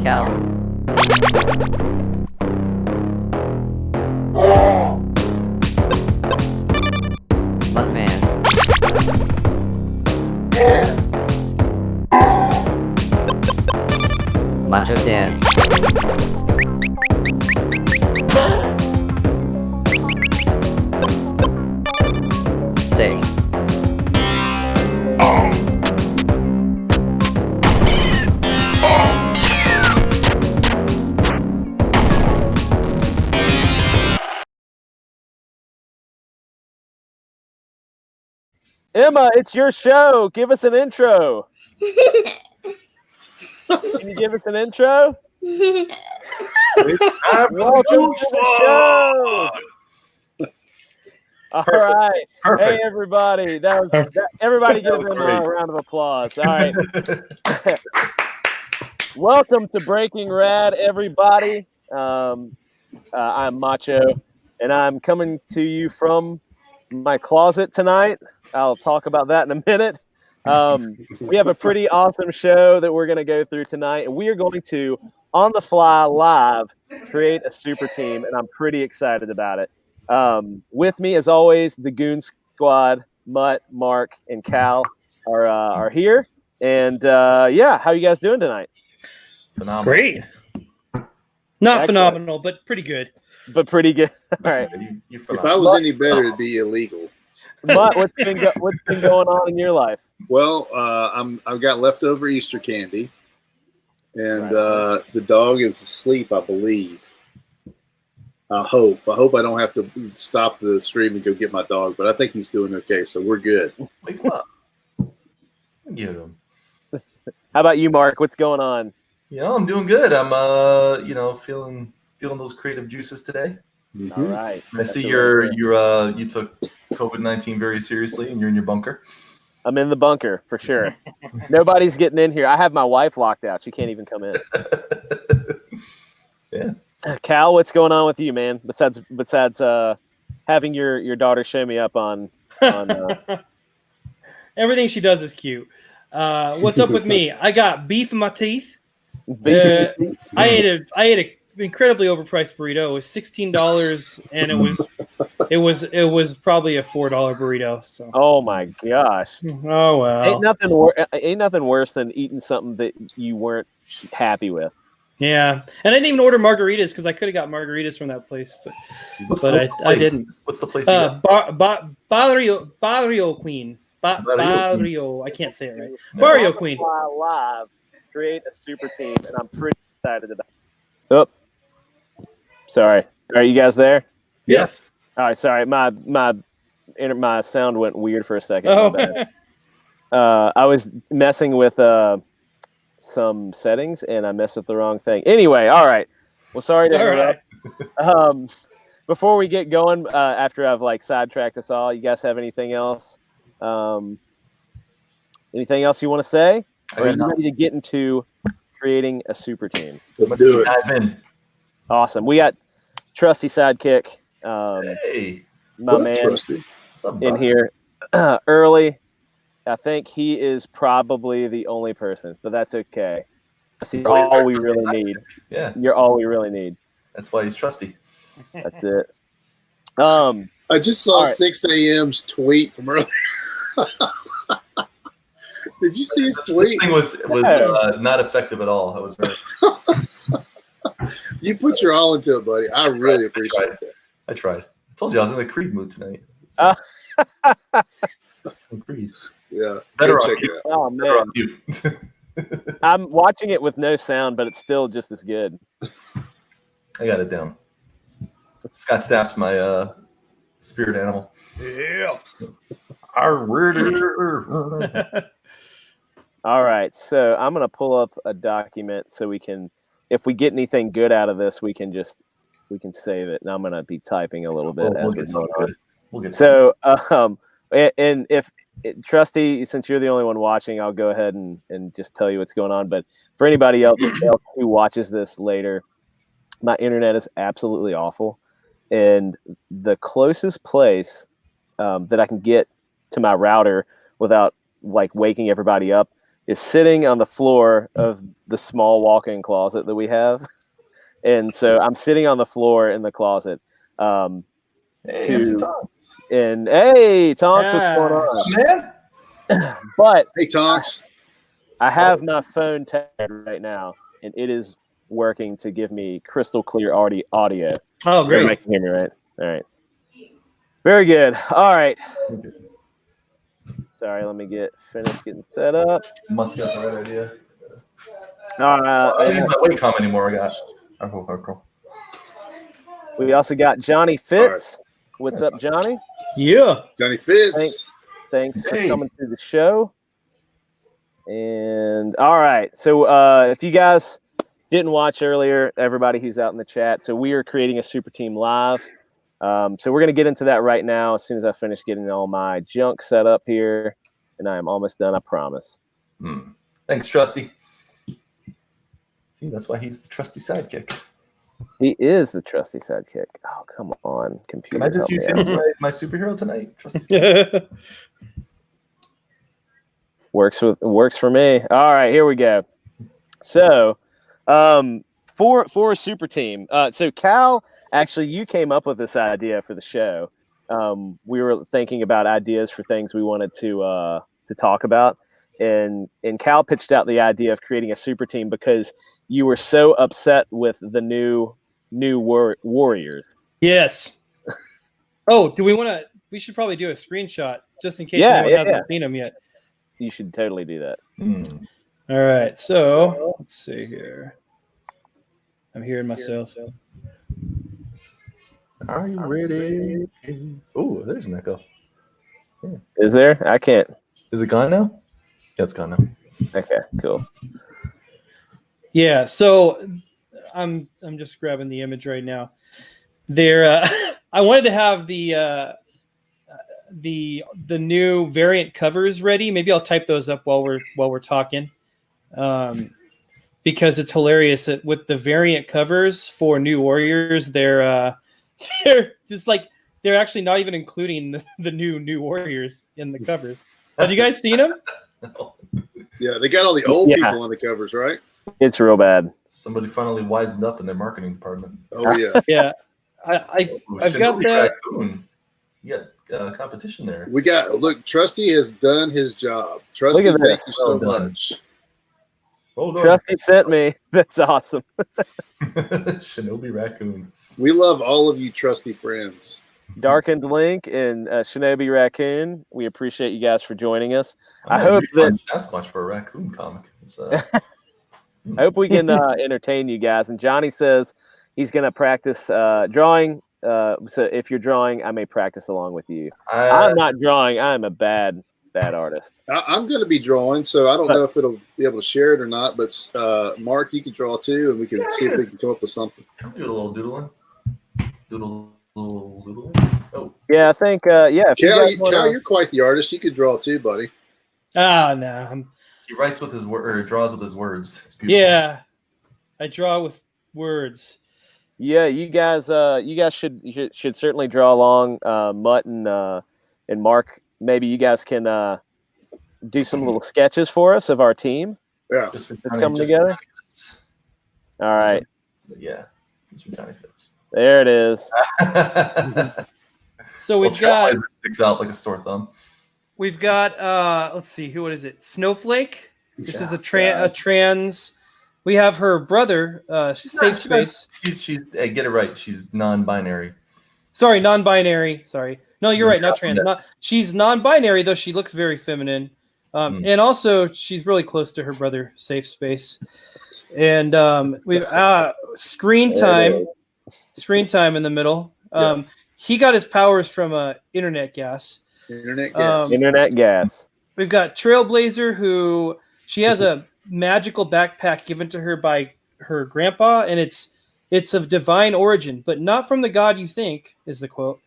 Cal. Mutt Man. Macho Dan. Six. Emma, it's your show. Give us an intro. Can you give us an intro? Welcome to the show. All right. Perfect. Hey, everybody. Everybody give them a round of applause. All right. Welcome to Breaking Rad, everybody. I'm Macho, and I'm coming to you from my closet tonight. I'll talk about that in a minute. We have a pretty awesome show that we're going to go through tonight, and we are going to, on the fly, live, create a super team, and I'm pretty excited about it. With me, as always, the Goon Squad, Mutt, Mark, and Cal are here. And how are you guys doing tonight? Phenomenal. Great. Not Excellent. phenomenal, but pretty good. But pretty good. All right. You're If I was any better, it'd be illegal. Mutt, what's been going on in your life? Well, I've got leftover Easter candy, and the dog is asleep, I believe. I hope I don't have to stop the stream and go get my dog, but I think he's doing okay, so we're good. Wake up. Get him. How about you, Mark? What's going on? I'm doing good. I'm feeling those creative juices today. Mhm. All right. I see That's you took COVID-19 very seriously, and you're in your bunker. I'm in the bunker for sure. Nobody's getting in here. I have my wife locked out. She can't even come in. Yeah. Cal, what's going on with you, man? Besides having your daughter show me up on Everything she does is cute. What's up with me? I got beef in my teeth. I ate a incredibly overpriced burrito. It was $16, and it was probably a $4 burrito. So. Oh my gosh! Oh well. Ain't nothing worse than eating something that you weren't happy with. Yeah, and I didn't even order margaritas because I could have got margaritas from that place, but I didn't. What's the place? You Barrio Queen. Barrio. I can't say it right. Barrio Queen. Live, create a super team, and I'm pretty excited about it. Oh, sorry. Are you guys there? Yes. All right. Sorry, my sound went weird for a second. Oh. My bad. I was messing with some settings, and I messed with the wrong thing. Anyway, all right. Well, sorry to interrupt. Right. Before we get going, after I've sidetracked us all, you guys have anything else? Anything else you want to say? Or are you ready to get into creating a super team? Let's do it. Dive in. Awesome. We got trusty sidekick, Hey, my man, Trusty. what's up, in bud? here early. I think he is probably the only person, but that's okay. You're all we really need. Yeah, You're all we really need. that's why he's trusty. That's it. I just saw All right. 6 a.m.'s tweet from earlier. Did you see his tweet? This thing was not effective at all. I was very. You put your all into it, buddy. I really appreciate that. I tried. I told you I was in the Creed mood tonight. Creed. Yeah, Better go on check you. it out. Oh Better man, on you. I'm watching it with no sound, but it's still just as good. I got it down. Scott Stapp's my spirit animal. Yeah. All right, so I'm gonna pull up a document so we can, if we get anything good out of this, we can save it. And I'm gonna be typing a little bit We'll as get we're something going on. good. We'll get So, and if Trusty, since you're the only one watching, I'll go ahead and just tell you what's going on. But for anybody else who watches this later, my internet is absolutely awful, and the closest place that I can get to my router without waking everybody up is sitting on the floor of the small walk-in closet that we have, and so I'm sitting on the floor in the closet. Hey, Mr. Tonks. And hey, Tonks, what's going on, Man. But Hey, Tonks. I have my phone tagged right now, and it is working to give me crystal clear audio. Oh, great. Everybody can hear me, right? All right. Very good. All right. Sorry, let me get finished getting set up. Mutt's got the right idea. Uh, I don't use my Wacom anymore. I got. Cool. We also got Johnny Fitz. What's up, Johnny? Yeah. Johnny Fitz. Thanks for Hey. coming to the show. And all right, so if you guys didn't watch earlier, everybody who's out in the chat, so we are creating a super team live. So we're going to get into that right now as soon as I finish getting all my junk set up here, and I am almost done, I promise. Thanks, Trusty. See, that's why he's the trusty sidekick. He is the trusty sidekick. Oh, come on, computer. Can I just help me use out. him as my superhero tonight? Trusty. Works for me. All right, here we go. So, for a super team. So Cal, actually, you came up with this idea for the show. We were thinking about ideas for things we wanted to talk about, and Cal pitched out the idea of creating a super team because you were so upset with the new Warriors. Yes. Oh, do we want to? We should probably do a screenshot just in case anyone hasn't seen them yet. You should totally do that. All right, so let's see here. I'm hearing myself. Are you ready? Oh, there's an echo. Yeah. Is there? I can't. Is it gone now? Yeah, it's gone now. Okay, cool. Yeah, so I'm just grabbing the image right now. There, I wanted to have the new variant covers ready. Maybe I'll type those up while we're talking, because it's hilarious that with the variant covers for New Warriors, they're just like they're actually not even including the new Warriors in the covers. Have you guys seen them? No. Yeah, they got all the old people on the covers, right? It's real bad. Somebody finally wisened up in their marketing department. Oh yeah. Yeah, I've got Shinobi that. Raccoon. You got competition there. We got Trusty has done his job. Trusty, Look at thank that. you so Well done. much. Hold on. Trusty sent me. That's awesome. Shinobi Raccoon. We love all of you trusty friends. Darkened Link and Shinobi Raccoon. We appreciate you guys for joining us. I might hope refund Sasquatch for a raccoon comic. It's, I hope we can entertain you guys. And Johnny says he's going to practice drawing. So if you're drawing, I may practice along with you. I'm not drawing. I'm a bad artist. I'm going to be drawing, so I don't know if it'll be able to share it or not. But Mark, you can draw too, and we can see if we can come up with something. I'll do a little doodling. Doodling. Oh. Yeah, I think, yeah. Cal, you're quite the artist. You could draw too, buddy. Ah, no. He writes with his word, or draws with his words. It's beautiful. Yeah, I draw with words. Yeah, you guys should certainly draw along. Mutt and Mark, maybe you guys can do some little sketches for us of our team. Yeah, It's coming together. All right. Yeah, it's from Johnny Fitz. There it is. So we've got Trailblazer sticks out like a sore thumb. We've got let's see, what is it? Snowflake. This is a trans. We have her brother, Safe Space. She's get it right. She's non-binary. Sorry, non-binary. Sorry, no, you're right. Not trans. She's non-binary, though she looks very feminine, and also she's really close to her brother, Safe Space. And we've screen time in the middle. He got his powers from internet gas. Internet gas. Internet gas. We've got Trailblazer, who she has a magical backpack given to her by her grandpa, and it's of divine origin, but not from the god you think, is the quote.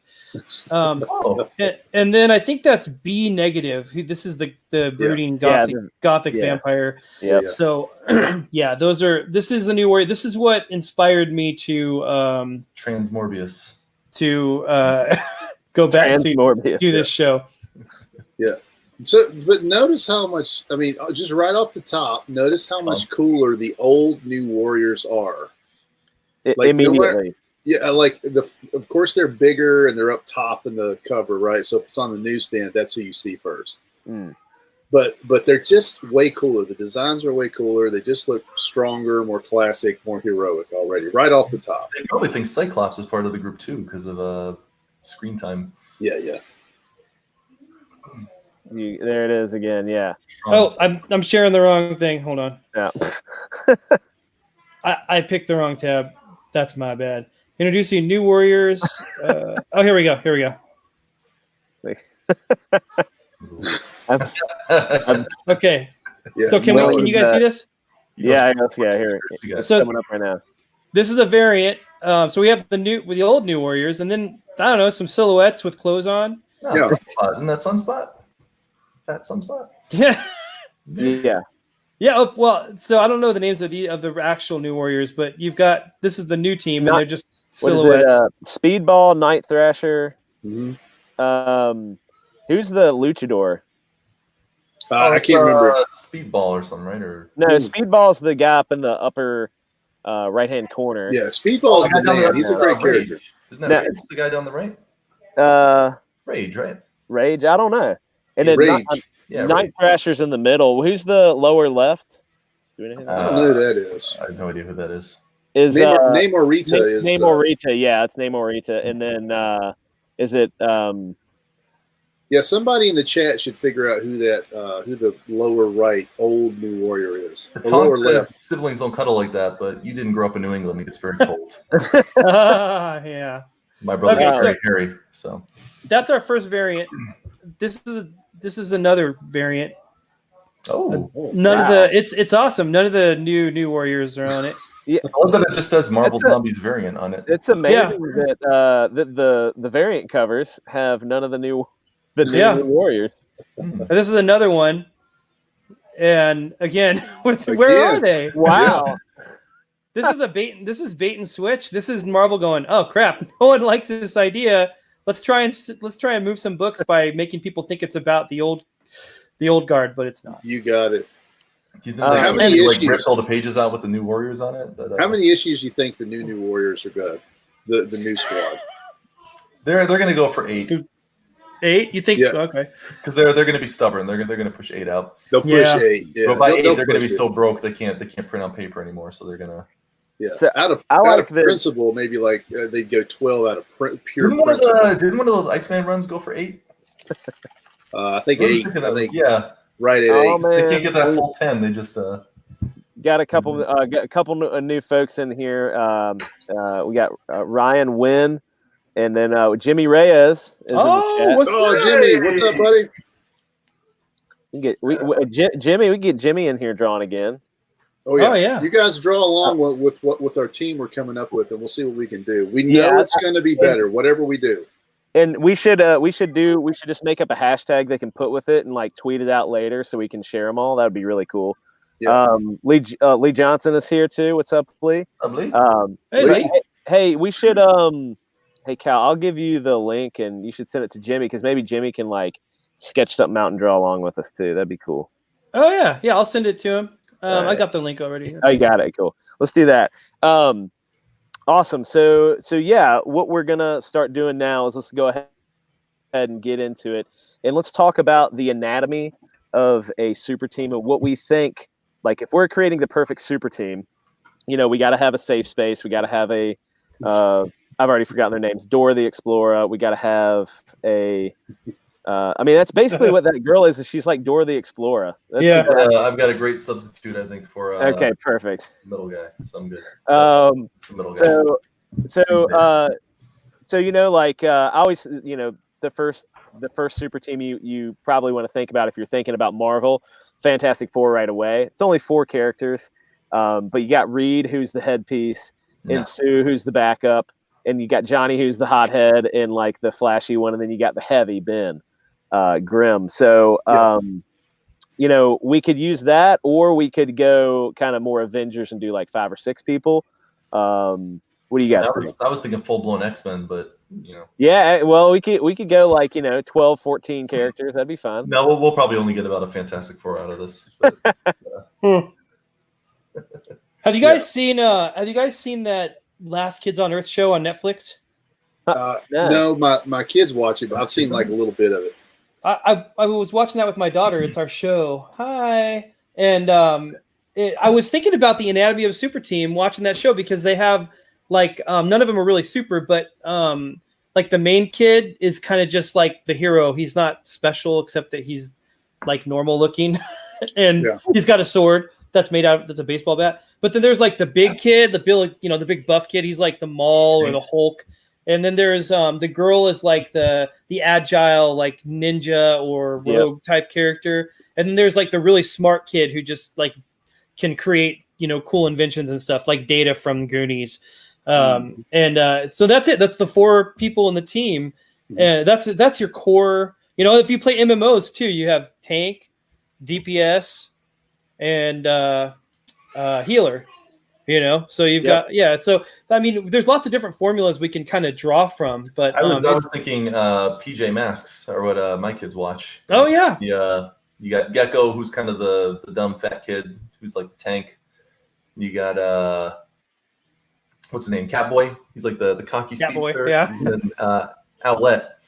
And then I think that's B negative. This is the brooding gothic vampire. Yeah. So this is the new warrior. This is what inspired me to Transmorbius. to go back to do this show. Yeah. So, but notice how much. I mean, just right off the top, notice how much cooler the old New Warriors are. Like, Immediately. Yeah, like of course they're bigger and they're up top in the cover, right? So if it's on the newsstand, that's who you see first. Mm. But they're just way cooler. The designs are way cooler. They just look stronger, more classic, more heroic already, right off the top. They probably think Cyclops is part of the group too because of screen time. Yeah. There it is again. Yeah. Oh, I'm sharing the wrong thing. Hold on. Yeah. I picked the wrong tab. That's my bad. Introducing New Warriors. Oh, here we go. Okay. Yeah. So can you guys see this? Yeah, here. So Coming up right now. this is a variant. So we have the old New Warriors, and then I don't know, some silhouettes with clothes on. No, Yeah. Isn't that Sunspot? Fat Sunspot? Yeah. Yeah. Yeah. Oh, well, so I don't know the names of the actual New Warriors, but this is the new team, and they're just silhouettes. Speedball, Night Thrasher. Mm-hmm. Who's the luchador? I can't remember. Speedball or something, right? Or No, Speedball's the guy up in the upper right-hand corner. Yeah, Speedball's the man. He's a great Rage. character. Isn't that Rage, the guy down the right? Rage, right? Rage, I don't know. And then Rage. Night Thrasher's in the middle. Who's the lower left? I don't know who that is. I have no idea who that is. Namor Rita is Namor Rita. Yeah, it's Namor Rita. And then is it? Yeah, somebody in the chat should figure out who the lower right old New Warrior is. It's The lower left. Siblings don't cuddle like that, but you didn't grow up in New England. It gets very cold. Yeah. My brother's Okay, very hairy, so that's our first variant. This is another variant. Oh, None of the it's awesome. None of the new Warriors are on it. Yeah, I love that it just says Marvel Zombies variant on it. It's amazing that the variant covers have none of the new New Warriors. And this is another one. And again, where are they? Wow. Yeah. This is bait and switch. This is Marvel going, oh crap, no one likes this idea. Let's try and move some books by making people think it's about the old guard, but it's not. You got it. Do you think how they many like issues? ripped all the pages out with the new Warriors on it? How many issues do you think the new Warriors are good? The new squad. They're going to go for 8. 8? You think? Yeah. Okay. Because they're going to be stubborn. They're going to push 8 out. They'll push 8. Yeah. But by 8, they'll they're going to be push so broke they can't print on paper anymore. So they're going to. Yeah. So, out of principle, maybe like they'd go 12 out of pure Didn't principle. one of those Iceman runs go for 8? I think 8. I think yeah. Right at 8. Man. They can't get that full 10. They just got a couple new folks in here. We got Ryan Wynn, and then Jimmy Reyes is in the chat. Jimmy, what's up, buddy? Jimmy, we can get Jimmy in here drawn again. Oh yeah. Oh, yeah. You guys draw along with our team we're coming up with, and we'll see what we can do. We know it's going to be better, whatever we do. And we should just make up a hashtag they can put with it and like tweet it out later so we can share them all. That would be really cool. Yeah. Lee Johnson is here too. What's up, Lee? Lee? Hey, we should hey Cal, I'll give you the link and you should send it to Jimmy because maybe Jimmy can like sketch something out and draw along with us too. That'd be cool. Oh yeah, I'll send it to him. Right. I got the link already. Oh, you got it. Cool. Let's do that. Awesome. So yeah, what we're gonna start doing now is let's go ahead and get into it, and let's talk about the anatomy of a super team and what we think. Like, if we're creating the perfect super team, we got to have a safe space. We got to have a I've already forgotten their names. Dora the Explorer. We got to have a. That's basically what that girl is. She's like Dora the Explorer. That's exactly. I've got a great substitute, I think, for okay, perfect. Middle guy. So I'm good. The middle guy. I always, the first super team you probably want to think about if you're thinking about Marvel, Fantastic Four right away. It's only 4 characters, but you got Reed, who's the headpiece, and Sue, who's the backup, and you got Johnny, who's the hothead and like the flashy one, and then you got the heavy Ben Grimm. So we could use that, or we could go kind of more Avengers and do like 5 or 6 people. What What do you guys think? I was thinking full blown X-Men, but Yeah, well, we could go like 12, 14 characters. That'd be fun. No, we'll probably only get about a Fantastic Four out of this. But, Have you guys seen that Last Kids on Earth show on Netflix? No, my kids watch it, but I've seen like a little bit of it. I was watching that with my daughter. It's our show. Hi. And I was thinking about the Anatomy of a Super Team watching that show because they have like none of them are really super, but like the main kid is kind of just like the hero. He's not special except that he's like normal looking and he's got a sword that's a baseball bat. But then there's like the big kid, the big buff kid. He's like the Maul or the Hulk. And then there's the girl is like the agile like ninja or rogue type character. And then there's like the really smart kid who just like can create cool inventions and stuff like Data from Goonies. So that's it. That's the 4 people in the team. That's your core. If you play MMOs too, you have tank, DPS, and healer. So you've got So I mean, there's lots of different formulas we can kind of draw from. But I was thinking PJ Masks are what my kids watch. Oh yeah. You got Gecko, who's kind of the dumb fat kid who's like the tank. You got what's his name? Catboy. He's like the cocky speedster. Yeah. And then Outlet.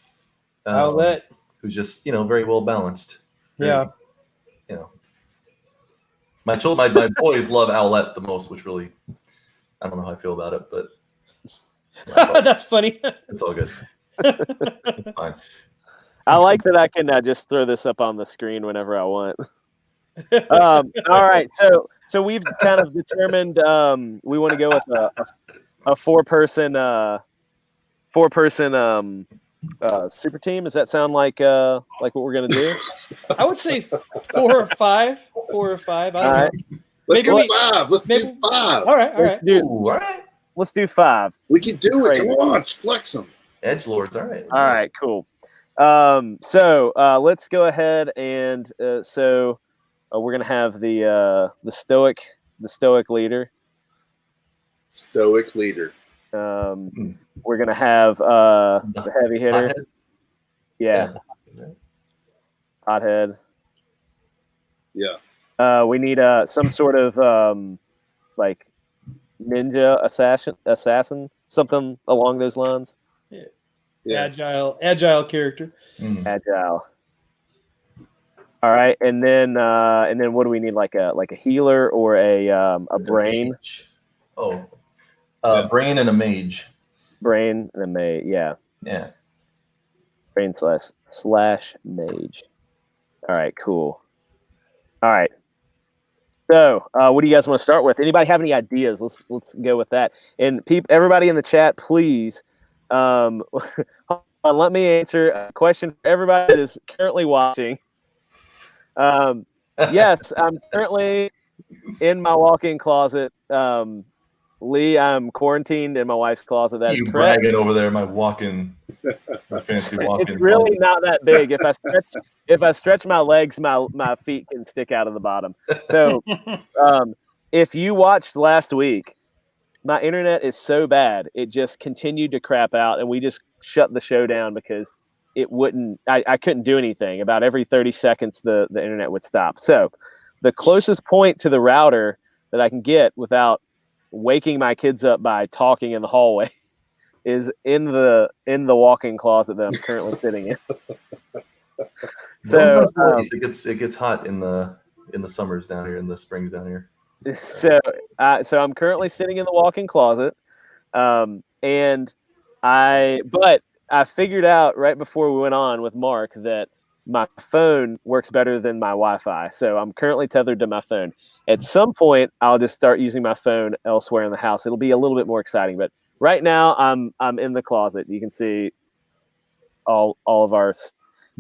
Who's just very well balanced. Yeah. My boys love Owlette the most, which really, I don't know how I feel about it, but that's funny. It's all good. It's fine. I like that I can just throw this up on the screen whenever I want. All right, so we've kind of determined we want to go with a four-person super team. Does that sound like what we're gonna do? I would say 4 or 5. 4 or 5. I don't know. Right. Let's do 5. Let's do 5. All right. Let's do 5. We can do it. Come on, let's flex them. Edgelords. All right. All right. Cool. So let's go ahead and we're gonna have the stoic leader. Stoic leader. We're gonna have the heavy hitter. Yeah. Hothead. Yeah. We need some sort of like ninja assassin, something along those lines. Yeah. Agile character. Agile. All right, and then what do we need? Like a healer or a brain? Brain and a mage. Brain and a mage. Yeah. Yeah. Brain slash mage. All right. Cool. All right. So, what do you guys want to start with? Anybody have any ideas? Let's go with that. And everybody in the chat, please. Hold on, let me answer a question for everybody that is currently watching. Yes, I'm currently in my walk-in closet. Lee, I'm quarantined in my wife's closet. That is correct. Bragging over there, my fancy walk-in. It's really not that big. If I stretch my legs, my feet can stick out of the bottom. So, if you watched last week, my internet is so bad it just continued to crap out, and we just shut the show down because it wouldn't. I couldn't do anything. About every 30 seconds, the internet would stop. So, the closest point to the router that I can get without waking my kids up by talking in the hallway is in the walk-in closet that I'm currently sitting in. So it gets hot in the summers down here, in the springs down here. So I'm currently sitting in the walk-in closet, and I figured out right before we went on with Mark that my phone works better than my Wi-Fi. So I'm currently tethered to my phone. At some point, I'll just start using my phone elsewhere in the house. It'll be a little bit more exciting, but right now I'm in the closet. You can see all of our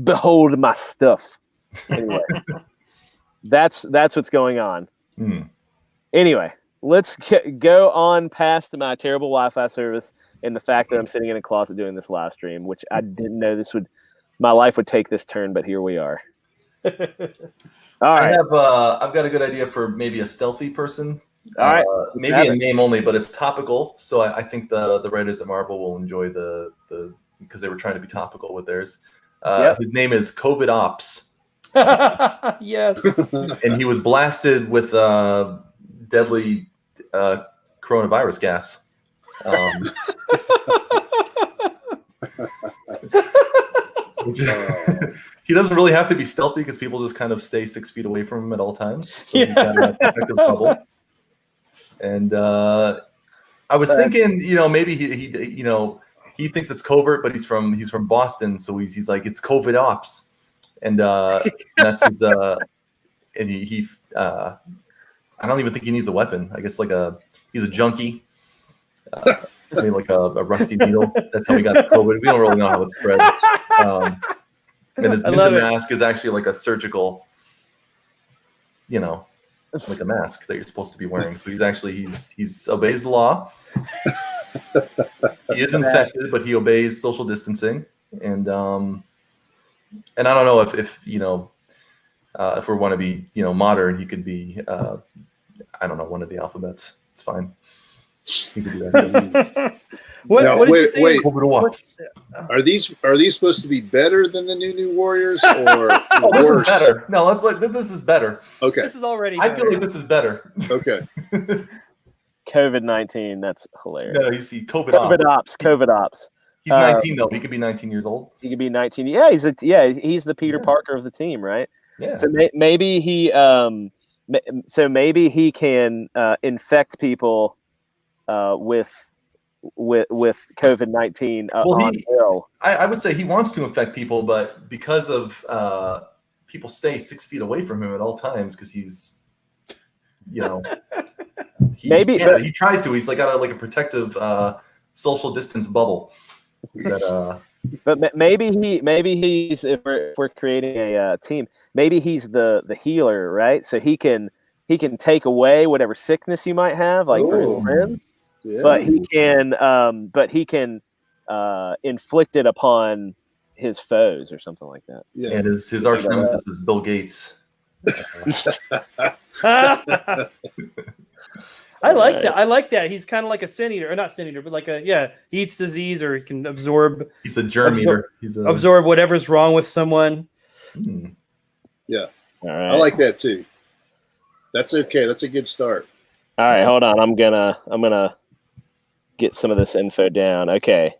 behold my stuff. Anyway, that's what's going on. Anyway, let's go on past my terrible Wi-Fi service and the fact that I'm sitting in a closet doing this live stream, which I didn't know my life would take this turn, but here we are. All right. I've got a good idea for maybe a stealthy person All right. Maybe in name only, but it's topical. So I think the writers at Marvel will enjoy the because they were trying to be topical with theirs. Yep. His name is COVID Ops, Yes. and he was blasted with deadly coronavirus gas. He doesn't really have to be stealthy because people just kind of stay 6 feet away from him at all times. So he's got a protective bubble. And I was thinking, maybe he thinks it's covert, but he's from Boston, so he's like, it's COVID Ops, and that's his. And he I don't even think he needs a weapon. I guess he's a junkie. So maybe like a rusty needle. That's how we got COVID. We don't really know how it spread. And his ninja mask is actually like a surgical, like a mask that you're supposed to be wearing. So he's obeys the law. He is infected, but he obeys social distancing. And I don't know if we want to be modern, he could be I don't know, one of the alphabets. It's fine. He could do that. What did you say? Wait. Are these supposed to be better than the New Warriors or This is worse? better. No, this is better. Okay. This is already. I feel like this is better. Okay. COVID-19. That's hilarious. No, you see, COVID Ops. COVID Ops. He's 19 though. He could be 19 years old. He could be 19. Yeah, he's the Peter Parker of the team, right? Yeah. So maybe he can infect people with COVID-19 on Bill. I would say he wants to infect people, but because of people stay 6 feet away from him at all times because he's, he tries to. He's got a protective social distance bubble. But maybe he's if we're creating a team, maybe he's the healer, right? So he can take away whatever sickness you might have, like for his friends. Yeah. But he can inflict it upon his foes or something like that. Yeah. And his arch nemesis is Bill Gates. I like that. I like that. He's kind of like a sin eater, or not sin eater, but he eats disease, or he can absorb. He's a germ eater. Absorb whatever's wrong with someone. Yeah. All right. I like that too. That's okay. That's a good start. All right, hold on. I'm gonna get some of this info down. Okay.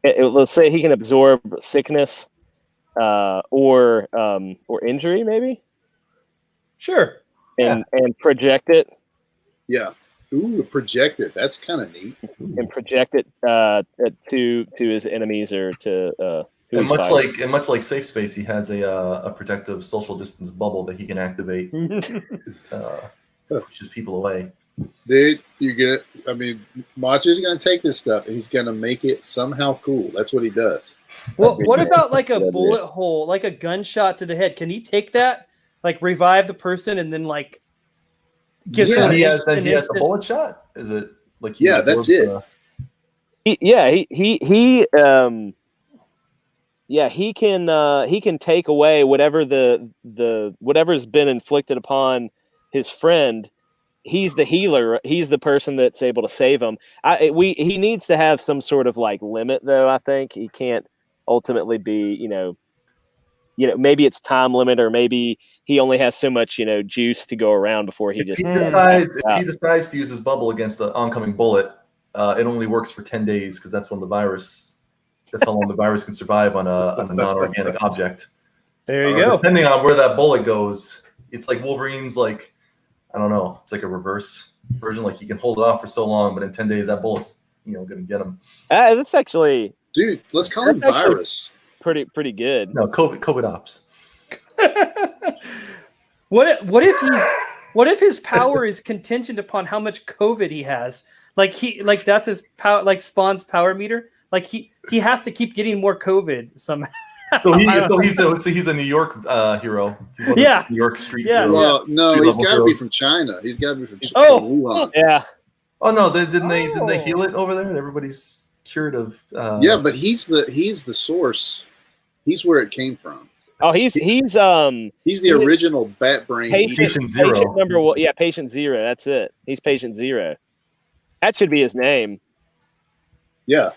Let's say he can absorb sickness, or injury, maybe. Sure. And project it. Yeah. Ooh, project it. That's kind of neat. And project it to his enemies or to who and he's much fighting. like Safe Space, he has a protective social distance bubble that he can activate, pushes people away. Dude, Macho's gonna take this stuff and he's gonna make it somehow cool. That's what he does. Well, what about like a bullet hole, like a gunshot to the head? Can he take that, like revive the person, and then like get Yes. some? He has a bullet shot. Is it like? Yeah, that's it. He can take away whatever's been inflicted upon his friend. He's the healer. He's the person that's able to save him. He needs to have some sort of like limit, though. I think he can't ultimately be, maybe it's time limit, or maybe he only has so much, juice to go around before he If he decides to use his bubble against an oncoming bullet, it only works for 10 days because that's when that's how long the virus can survive on a non-organic object. There you go. Depending on where that bullet goes, it's like Wolverine's I don't know. It's like a reverse version. Like he can hold it off for so long, but in 10 days that bullet's going to get him. That's actually, dude. Let's call him virus. Pretty good. No, COVID Ops. What if his power is contingent upon how much COVID he has? Like that's his power, like Spawn's power meter. Like he has to keep getting more COVID somehow. So he's a New York hero. He's one of the New York street heroes. Well, no, he's got to be from China. He's got to be from Wuhan. Yeah. Oh no, didn't they heal it over there? Everybody's cured of. Yeah, but he's the source. He's where it came from. Oh, he's He's the original bat brain. Patient Zero. Patient number one. Yeah, Patient Zero. That's it. He's Patient Zero. That should be his name. Yeah.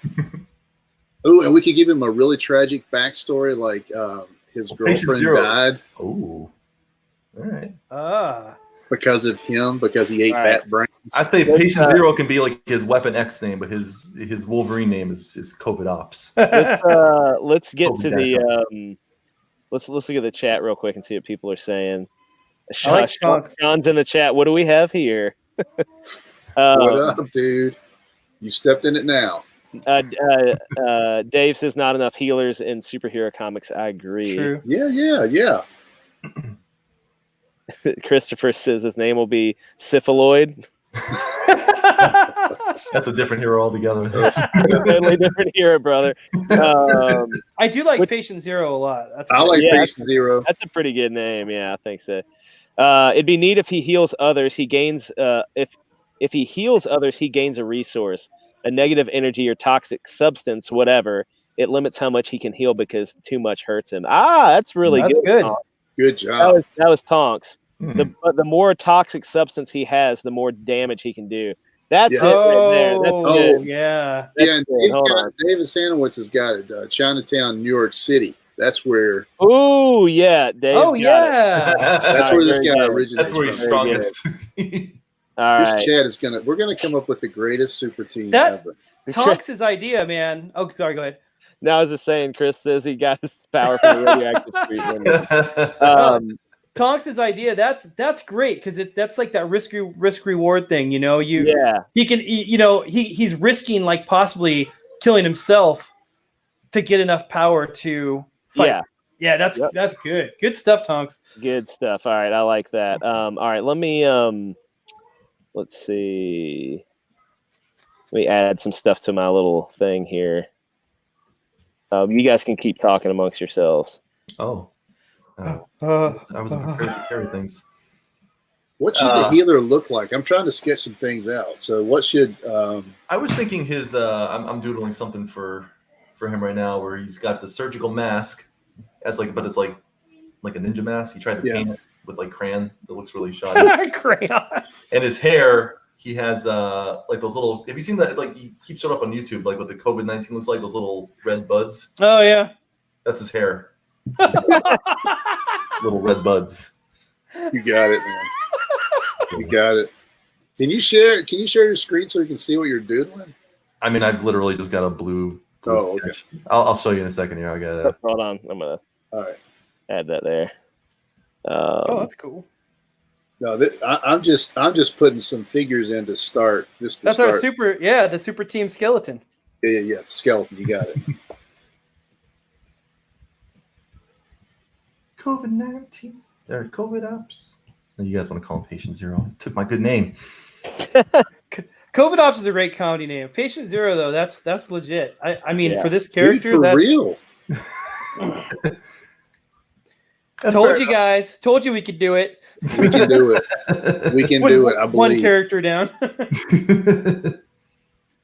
Oh, and we could give him a really tragic backstory, like his Patient girlfriend Zero. died Oh, all right. because of him, because he ate All right. bat brains. I say Patient Zero can be like his Weapon X name, but his Wolverine name is COVID Ops. Let's get COVID to the let's look at the chat real quick and see what people are saying. I like Tonks. Sean's in the chat. What do we have here? What up, dude? You stepped in it now. Dave says not enough healers in superhero comics. I agree. True. Yeah. Christopher says his name will be Syphiloid. That's a different hero altogether. Totally different hero, brother. I do like Patient Zero a lot. I like Patient Zero. That's a pretty good name. Yeah, I think so. It'd be neat if he heals others. He gains if he heals others, he gains a resource, a negative energy or toxic substance, whatever. It limits how much he can heal because too much hurts him. That's really That's good. Tonks. Good job. That was Tonks. Hmm. The more toxic substance he has, the more damage he can do. That's Yeah. it right there. That's good. Yeah. That's And good. David Sanowitz has got it. Chinatown, New York City. That's where. Oh yeah, Dave. Oh got it. yeah. That's All where right, this very guy good. originates. That's where he's from. strongest. All This right. chat is gonna. We're gonna come up with the greatest super team That- ever. Tonks' idea, man. Oh, sorry. Go ahead. Now, I was just saying, Chris says he got his power from the radioactive street window. Tonks' idea. That's great because that's like that risk reward thing. You know, Yeah. he can. He's risking like possibly killing himself to get enough power to fight. Yeah. Yeah, that's good. Good stuff, Tonks. Good stuff. All right, I like that. All right, let me let's see. Let me add some stuff to my little thing here. You guys can keep talking amongst yourselves. Oh. Uh, I wasn't prepared to carry things. What should the healer look like? I'm trying to sketch some things out. So what should? I was thinking his. I'm doodling something for him right now, where he's got the surgical mask, but it's like a ninja mask. He tried to paint it with like crayon. That looks really shoddy. Crayon. And his hair, he has like those little. Have you seen that? Like he keeps showing up on YouTube, like what the COVID-19 looks like. Those little red buds. Oh yeah. That's his hair. Little red buds. You got it, man. You got it. Can you share your screen so we can see what you're doing? I mean, I've literally just got a blue Oh, okay. sketch. I'll show you in a second here. I got it. Hold on, I'm gonna All right. add that there. Oh, that's cool. No, I'm just putting some figures in to start. Just to That's start. our the super team skeleton. Yeah. Skeleton. You got it. COVID-19. There, COVID Ops. You guys want to call him Patient Zero? He took my good name. COVID Ops is a great comedy name. Patient Zero, though, that's legit. I mean, for this character, Dude, for that's real. Told you guys. Told you we could do it. We can do it. We can do it. I believe. One character down.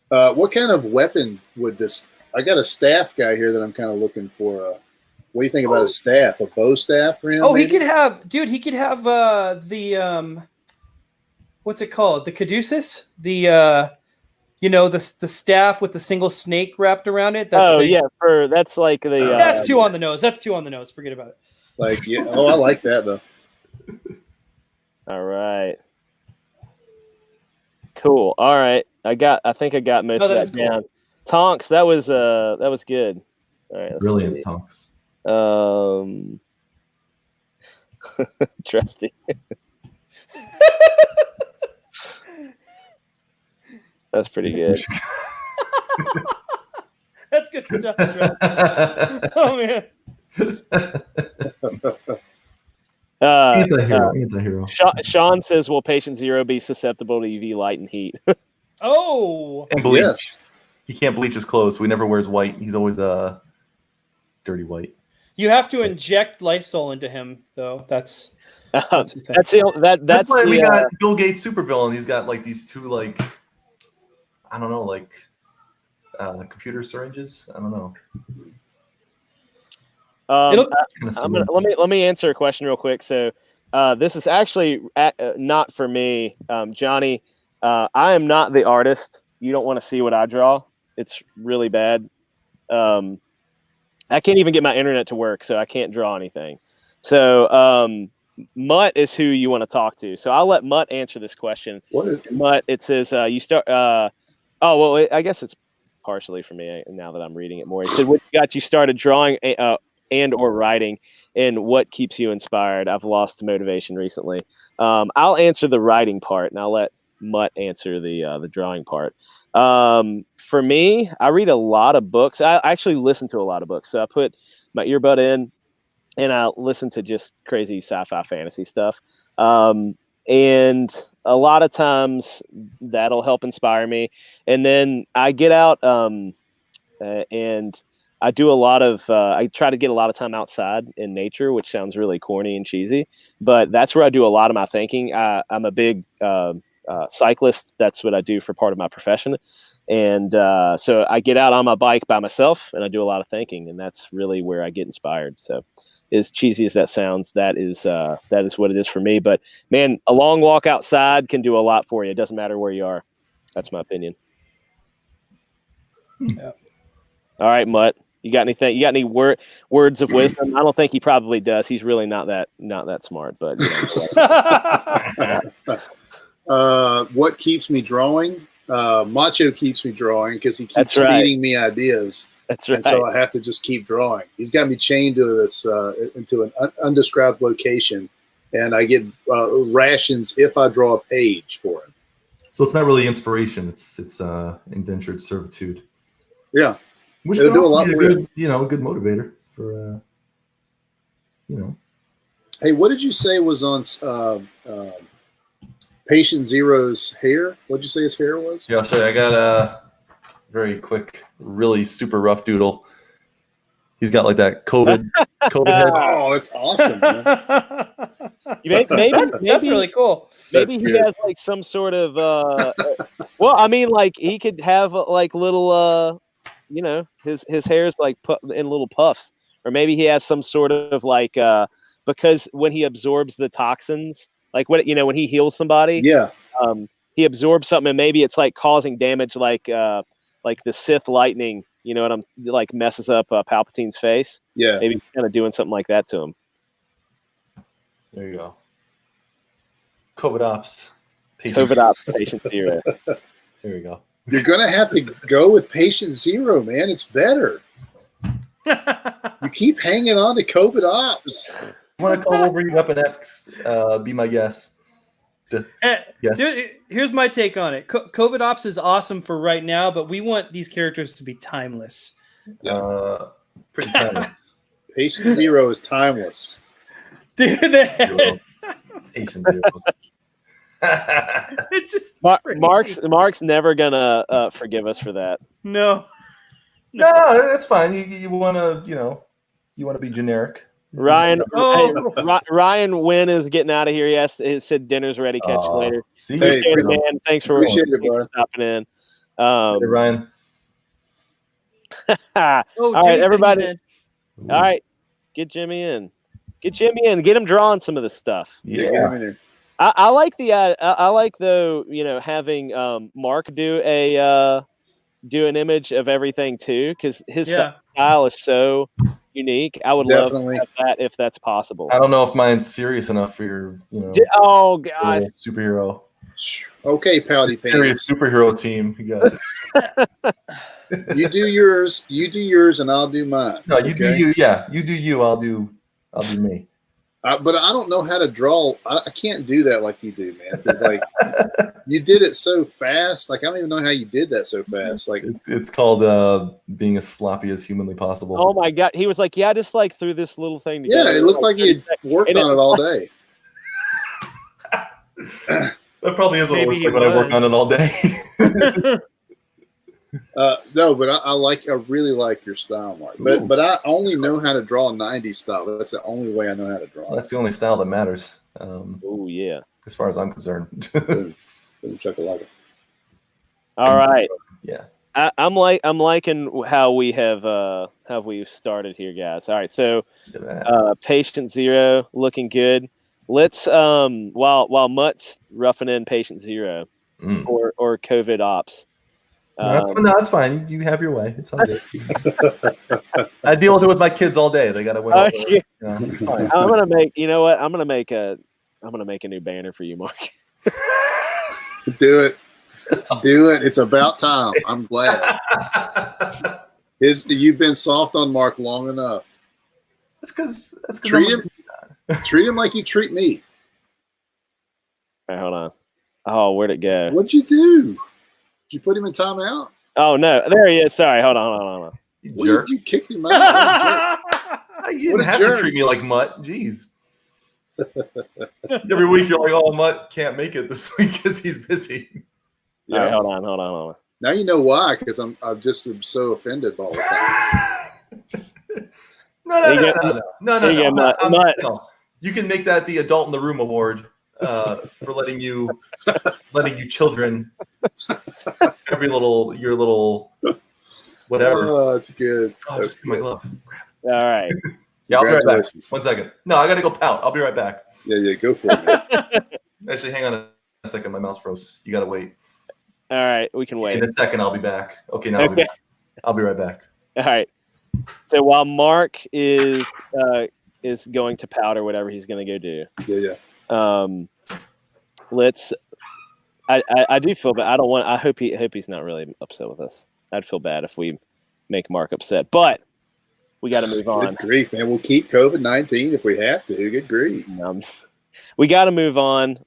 What kind of weapon would this? I got a staff guy here that I'm kind of looking for. What do you think about a staff? A bow staff for him? Oh, maybe? he could have the what's it called? The caduceus? The staff with the single snake wrapped around it. That's like the that's too on the nose. That's too on the nose. Forget about it. Like, yeah. Oh, I like that though. All right. Cool. All right. I think I got most of that cool. down. Tonks, that was good. All right. Brilliant, Tonks. Trusty. That's pretty good. That's good stuff. Oh man. Anti-hero. Sean says, "Will Patient Zero be susceptible to UV light and heat?" Oh. And bleach. Yes. He can't bleach his clothes, so he never wears white. He's always dirty white. You have to inject Lysol into him, though. That's the thing. That's why we the, got Bill Gates supervillain. He's got like these two I don't know, computer syringes. I don't know. It'll- Let me answer a question real quick. So, this is actually not for me, Johnny. I am not the artist. You don't want to see what I draw. It's really bad. I can't even get my internet to work, so I can't draw anything. So, Mutt is who you want to talk to. So I'll let Mutt answer this question. What is Mutt, it says you start. Oh well, I guess it's partially for me now that I'm reading it more. It said, "What got you started drawing and or writing, and what keeps you inspired?" I've lost motivation recently. I'll answer the writing part, and I'll let Mutt answer the drawing part. For me, I read a lot of books. I actually listen to a lot of books. So I put my earbud in and I listen to just crazy sci-fi fantasy stuff. And a lot of times that'll help inspire me. And then I get out and I do a lot of, I try to get a lot of time outside in nature, which sounds really corny and cheesy, but that's where I do a lot of my thinking. I'm a big cyclist. That's what I do for part of my profession. And so I get out on my bike by myself and I do a lot of thinking, and that's really where I get inspired. So as cheesy as that sounds, that is what it is for me. But man, a long walk outside can do a lot for you. It doesn't matter where you are. That's my opinion. Yeah. All right, Mutt. You got anything? You got any words of wisdom? I don't think he probably does. He's really not that smart. But what keeps me drawing? Macho keeps me drawing because he keeps That's right. feeding me ideas. That's right. And so I have to just keep drawing. He's got me chained to this into an undescribed location, and I get rations if I draw a page for him. So it's not really inspiration; it's indentured servitude. Yeah, Which it'll can do a lot be a for good, a good motivator for, Hey, what did you say was on Patient Zero's hair? What did you say his hair was? Yeah, so I got a very quick, really super rough doodle. He's got like that COVID head. Oh, it's awesome, man. Maybe That's really cool. That's Maybe he good. has like some sort of well, I mean, like he could have like little his hair's like in little puffs, or maybe he has some sort of like because when he absorbs the toxins, like when he heals somebody, Yeah, he absorbs something, and maybe it's like causing damage, like the Sith lightning, like messes up Palpatine's face. yeah. Maybe kind of doing something like that to him. There you go. COVID ops. COVID ops patient zero. There you go. You're gonna have to go with Patient Zero, man. It's better. You keep hanging on to COVID ops. You want to call Wolverine Weapon X? Be my guest. Yes. Here's my take on it. COVID Ops is awesome for right now, but we want these characters to be timeless. Pretty timeless. Patient Zero is timeless. Dude, Patient Zero. it's just Mark's never gonna forgive us for that. no. No, that's fine. You want to be generic. Ryan, Oh. hey, Ryan Wynn is getting out of here. Yes, he said dinner's ready. Catch you later. See Hey, Appreciate it, you. man. Thanks for Appreciate it, bro. stopping in. Hey, Ryan. Oh, All right, Jimmy's everybody. in. All right, get Jimmy in. Get him drawing some of this stuff. Yeah, get him in there. I like I like though, having Mark do an image of everything too, because his style is so unique. I would Definitely. love to have that if that's possible. I don't know if mine's serious enough for your, Oh gosh. superhero. Okay, Pouty Serious Pants. superhero team. You got it. You do yours, and I'll do mine. No, you do okay? you. Yeah, you do you. I'll do me. But I don't know how to draw. I can't do that like you do, man. Because like you did it so fast. Like I don't even know how you did that so fast. Like It's called being as sloppy as humanly possible. Oh my god. He was like, yeah, I just like threw this little thing together. yeah, it looked like he had worked on it all day. That probably is what it Maybe looks like he when I work was. on it all day. No, but I really like your style, Mark. But I only know how to draw 90s style. That's the only way I know how to draw. Well, that's the only style that matters, Oh yeah. as far as I'm concerned. Boom shakalaka. All right. Yeah. I'm liking how we've started here, guys. All right, so patient zero looking good. Let's while Mutt's roughing in patient zero or COVID ops. No, that's fine. You have your way. It's all good. I deal with it with my kids all day. They got to win. It's fine. I'm gonna make. You know what? I'm gonna make a new banner for you, Mark. Do it. Do it. It's about time. I'm glad. You've been soft on Mark long enough. That's because treat him like you treat me. All right, hold on. Oh, where'd it go? What'd you do? Did you put him in timeout? Oh no, there he is. Sorry, hold on. You kicked him out. You didn't have to treat me like Mutt. Jeez. Every week you're like, "Oh, Mutt can't make it this week because he's busy." Yeah. All right, hold on. Now you know why, because I'm just so offended all the time. No. You can make that the adult in the room award for letting you children your little whatever. Oh, that's good. Oh, that's my glove. All right. Yeah, I'll be right back. 1 second. No, I gotta go pout. I'll be right back. Yeah, go for it, man. Actually, hang on a second. My mouse froze. You gotta wait. All right, we can wait. In a second, I'll be back. Okay, now I'll be right back. All right. So while Mark is going to pout or whatever he's going to go do. Yeah. Let's. I do feel bad. I hope he's not really upset with us. I'd feel bad if we make Mark upset, but we got to move on. Good grief, man! We'll keep COVID-19 if we have to. Good grief. We got to move on.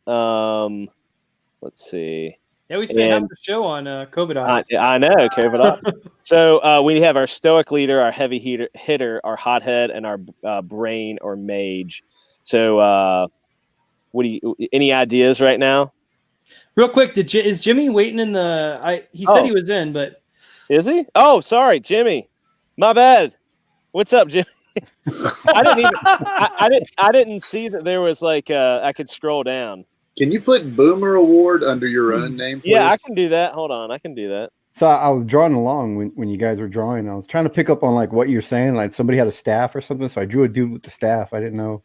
Let's see. Yeah, we spent half the show on COVID ops. I know, COVID ops. So we have our stoic leader, our heavy hitter, our hothead, and our brain or mage. So any ideas right now? Real quick, is Jimmy waiting in the he said he was in, but is he? Oh, sorry, Jimmy. My bad. What's up, Jimmy? I didn't see that there was like I could scroll down. Can you put Boomer Award under your own name, please? Yeah, I can do that. Hold on, I can do that. So I was drawing along when you guys were drawing. I was trying to pick up on like what you're saying, like somebody had a staff or something. So I drew a dude with the staff. I didn't know.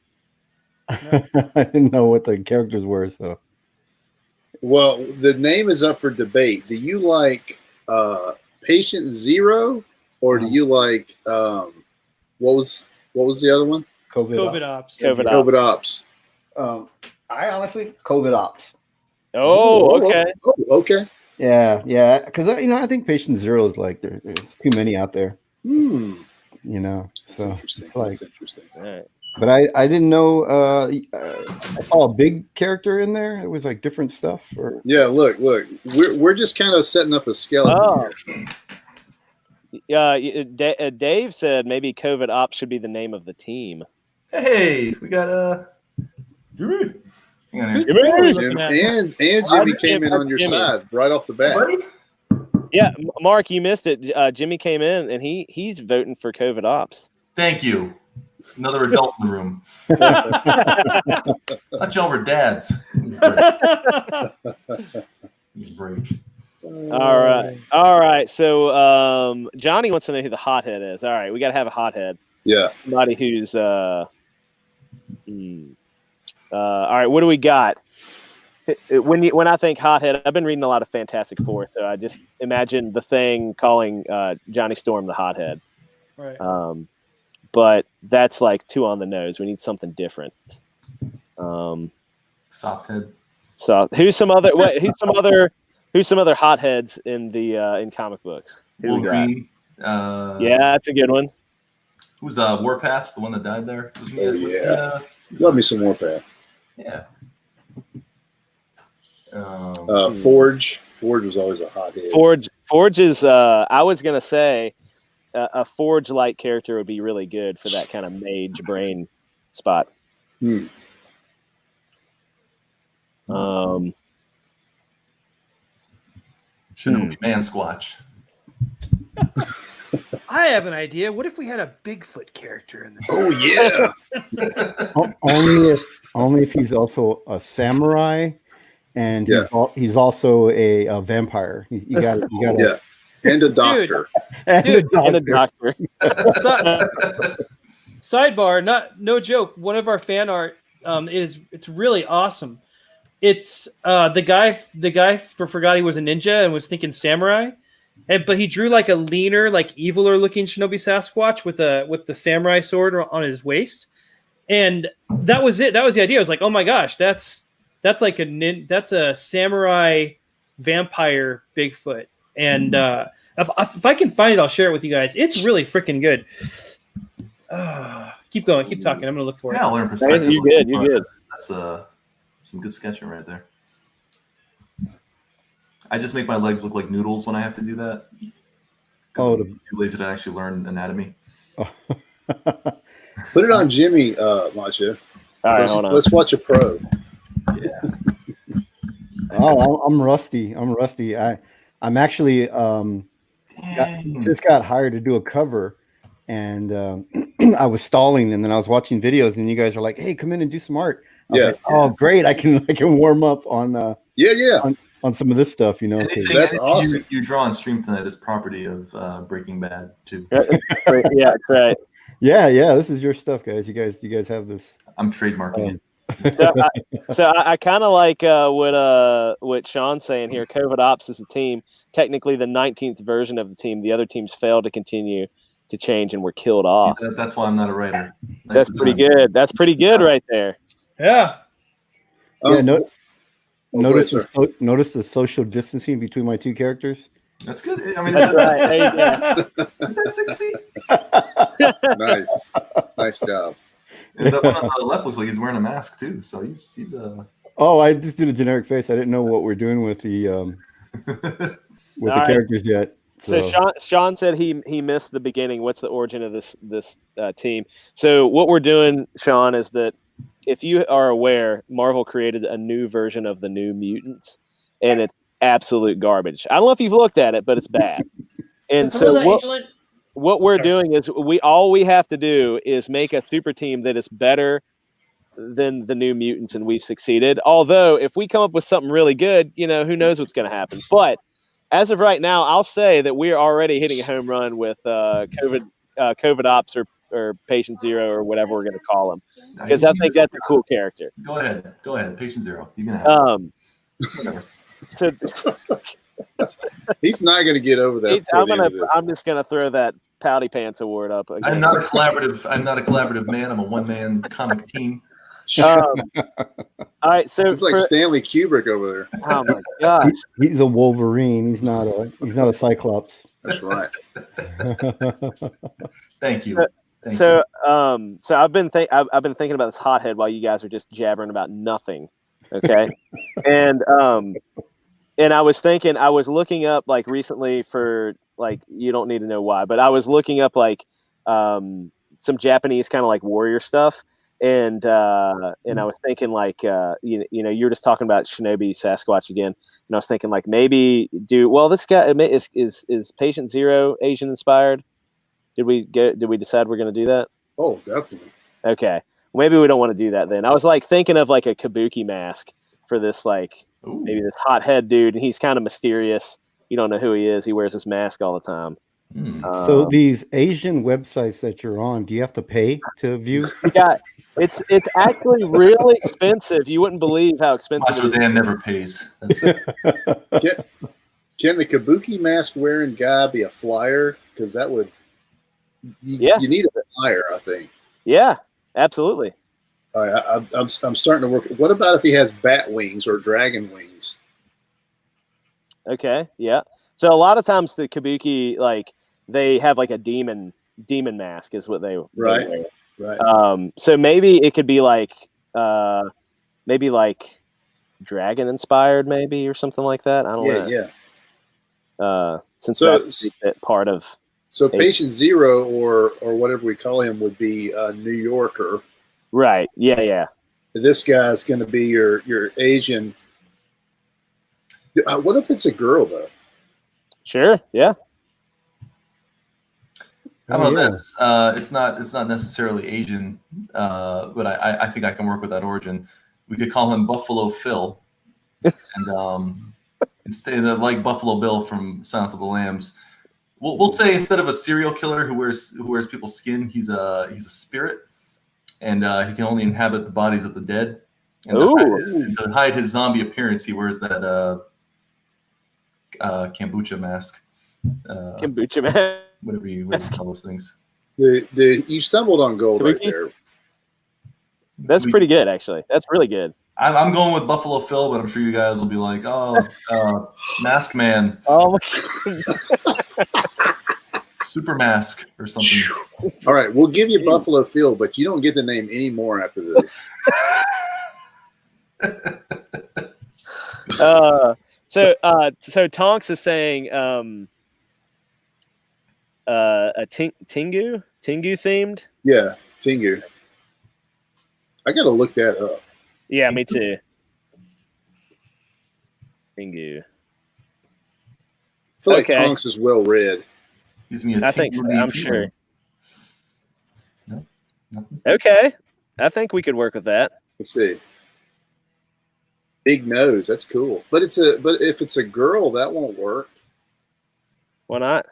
No. I didn't know what the characters were. So, well, the name is up for debate. Do you like Patient Zero, or do you like what was the other one? COVID ops. COVID ops. I honestly COVID ops. Oh, okay. Oh, okay. Yeah, because I think Patient Zero is like there's too many out there. So that's interesting. That's interesting. All right. But I didn't know. I saw a big character in there. It was like different stuff. Yeah, look. We're just kind of setting up a skeleton here. Dave said maybe COVID ops should be the name of the team. Hey, we got Jimmy. And Jimmy came in on your side right off the bat. Yeah, Mark, you missed it. Jimmy came in and he's voting for COVID ops. Thank you. Another adult in the room. Not y'all were dads. Break. All right. So Johnny wants to know who the hothead is. All right, we got to have a hothead. Yeah. Somebody who's all right, what do we got? When I think hothead, I've been reading a lot of Fantastic Four, so I just imagine the Thing calling Johnny Storm the hothead. Right. But that's like too on the nose. We need something different. Softhead. So who's some other hotheads in comic books? Wolverine. Yeah, that's a good one. Who's Warpath, the one that died there? Love me some Warpath. Yeah. Forge. Forge was always a hothead. Forge is. I was gonna say a Forge-like character would be really good for that kind of mage brain spot. Shouldn't be Man Squatch. I have an idea. What if we had a Bigfoot character in this? Oh yeah. only if he's also a samurai, and he's also a vampire. You got And a doctor. And Dude, a And a doctor. doctor. Sidebar, no joke. One of our fan art it's really awesome. It's the guy forgot he was a ninja and was thinking samurai, but he drew like a leaner, like eviler looking Shinobi Sasquatch with the samurai sword on his waist, and that was it. That was the idea. I was like, oh my gosh, that's like that's a samurai vampire Bigfoot, and if I can find it, I'll share it with you guys. It's really freaking good. Keep going, keep talking. I'm gonna look for it. Yeah, I'll learn perspective. You're good. You're good. That's some good sketching right there. I just make my legs look like noodles when I have to do that. Oh, I'm too lazy to actually learn anatomy. Put it on Jimmy, Macho. All right, hold on. Let's watch a pro. Yeah. I'm rusty. I'm actually just got hired to do a cover, and I was stalling, and then I was watching videos, and you guys are like, "Hey, come in and do some art." I was like, "Oh, great! I can warm up on on some of this stuff, you know." Anything, That's anything awesome. You draw on stream tonight is property of Breaking Bad too. Yeah, right. Yeah. This is your stuff, guys. You guys have this. I'm trademarking it. So I kind of like what Sean's saying here. COVID Ops is a team, technically the 19th version of the team. The other teams failed to continue to change and were killed off. That's why I'm not a writer. That's pretty good. That's pretty good right there. Yeah. Notice the social distancing between my two characters. That's good. I mean, That's right. There you go. is that 6 feet? Nice job. And the one on the left looks like he's wearing a mask too. So he's a. Oh, I just did a generic face. I didn't know what we're doing with the characters yet. So Sean said he missed the beginning. What's the origin of this team? So what we're doing, Sean, is that if you are aware, Marvel created a new version of the New Mutants, and it's absolute garbage. I don't know if you've looked at it, but it's bad. And so what we're doing is all we have to do is make a super team that is better than the New Mutants, and we've succeeded. Although if we come up with something really good, who knows what's going to happen. But as of right now, I'll say that we're already hitting a home run with COVID Ops or Patient Zero or whatever we're going to call him, because I think that's a cool character. Go ahead. Patient Zero. You can have it. So He's not going to get over that. I'm just gonna throw that Pouty Pants award up again. I'm not a collaborative man. I'm a one-man comic team. All right, so it's like Stanley Kubrick over there. Oh my gosh, he's a Wolverine. He's not a Cyclops. That's right. Thank you. So I've been thinking about this hothead while you guys are just jabbering about nothing. Okay, and I was looking up like recently for like, you don't need to know why, but I was looking up like some Japanese kind of like warrior stuff, and I was thinking like you're just talking about Shinobi Sasquatch again, and I was thinking like maybe this guy is Patient Zero Asian inspired? Did we decide we're going to do that? Oh, definitely. Okay, maybe we don't want to do that then. I was like thinking of like a kabuki mask for this like. Ooh. Maybe this hothead dude, and he's kind of mysterious. You don't know who he is. He wears his mask all the time. So these Asian websites that you're on, do you have to pay to view? Yeah, it's actually really expensive. You wouldn't believe how expensive Macho Dan never pays. Can the kabuki mask wearing guy be a flyer? Because that would you need a flyer, I think. Yeah, absolutely. All right, I'm starting to work. What about if he has bat wings or dragon wings? Okay, yeah. So a lot of times the kabuki, like they have like a demon mask is what they wear. Right. So maybe it could be like maybe like dragon inspired, maybe, or something like that. I don't know. Yeah. Since that's part of. So Patient Zero or whatever we call him would be a New Yorker. Right. Yeah. This guy's going to be your Asian. What if it's a girl though? Sure. Yeah. How about this? It's not necessarily Asian, but I think I can work with that origin. We could call him Buffalo Phil, and instead of like Buffalo Bill from Silence of the Lambs, we'll say instead of a serial killer who wears people's skin, he's a spirit, and he can only inhabit the bodies of the dead. And to hide his zombie appearance, he wears that kombucha mask. Kombucha mask. Whatever you call those things. You stumbled on gold right there. That's pretty good, actually. That's really good. I'm going with Buffalo Phil, but I'm sure you guys will be like, oh, Mask Man. Oh, Super Mask or something. All right, we'll give you Buffalo Phil, but you don't get to name any more after this. So Tonks is saying a Tengu themed. Yeah, Tengu. I gotta look that up. Yeah, me too. Tengu. I feel like Tonks is well read. Gives me a I think so, I'm sure. No, nothing. Okay, I think we could work with that. Let's see. Big nose, that's cool. But if it's a girl, that won't work. Why not?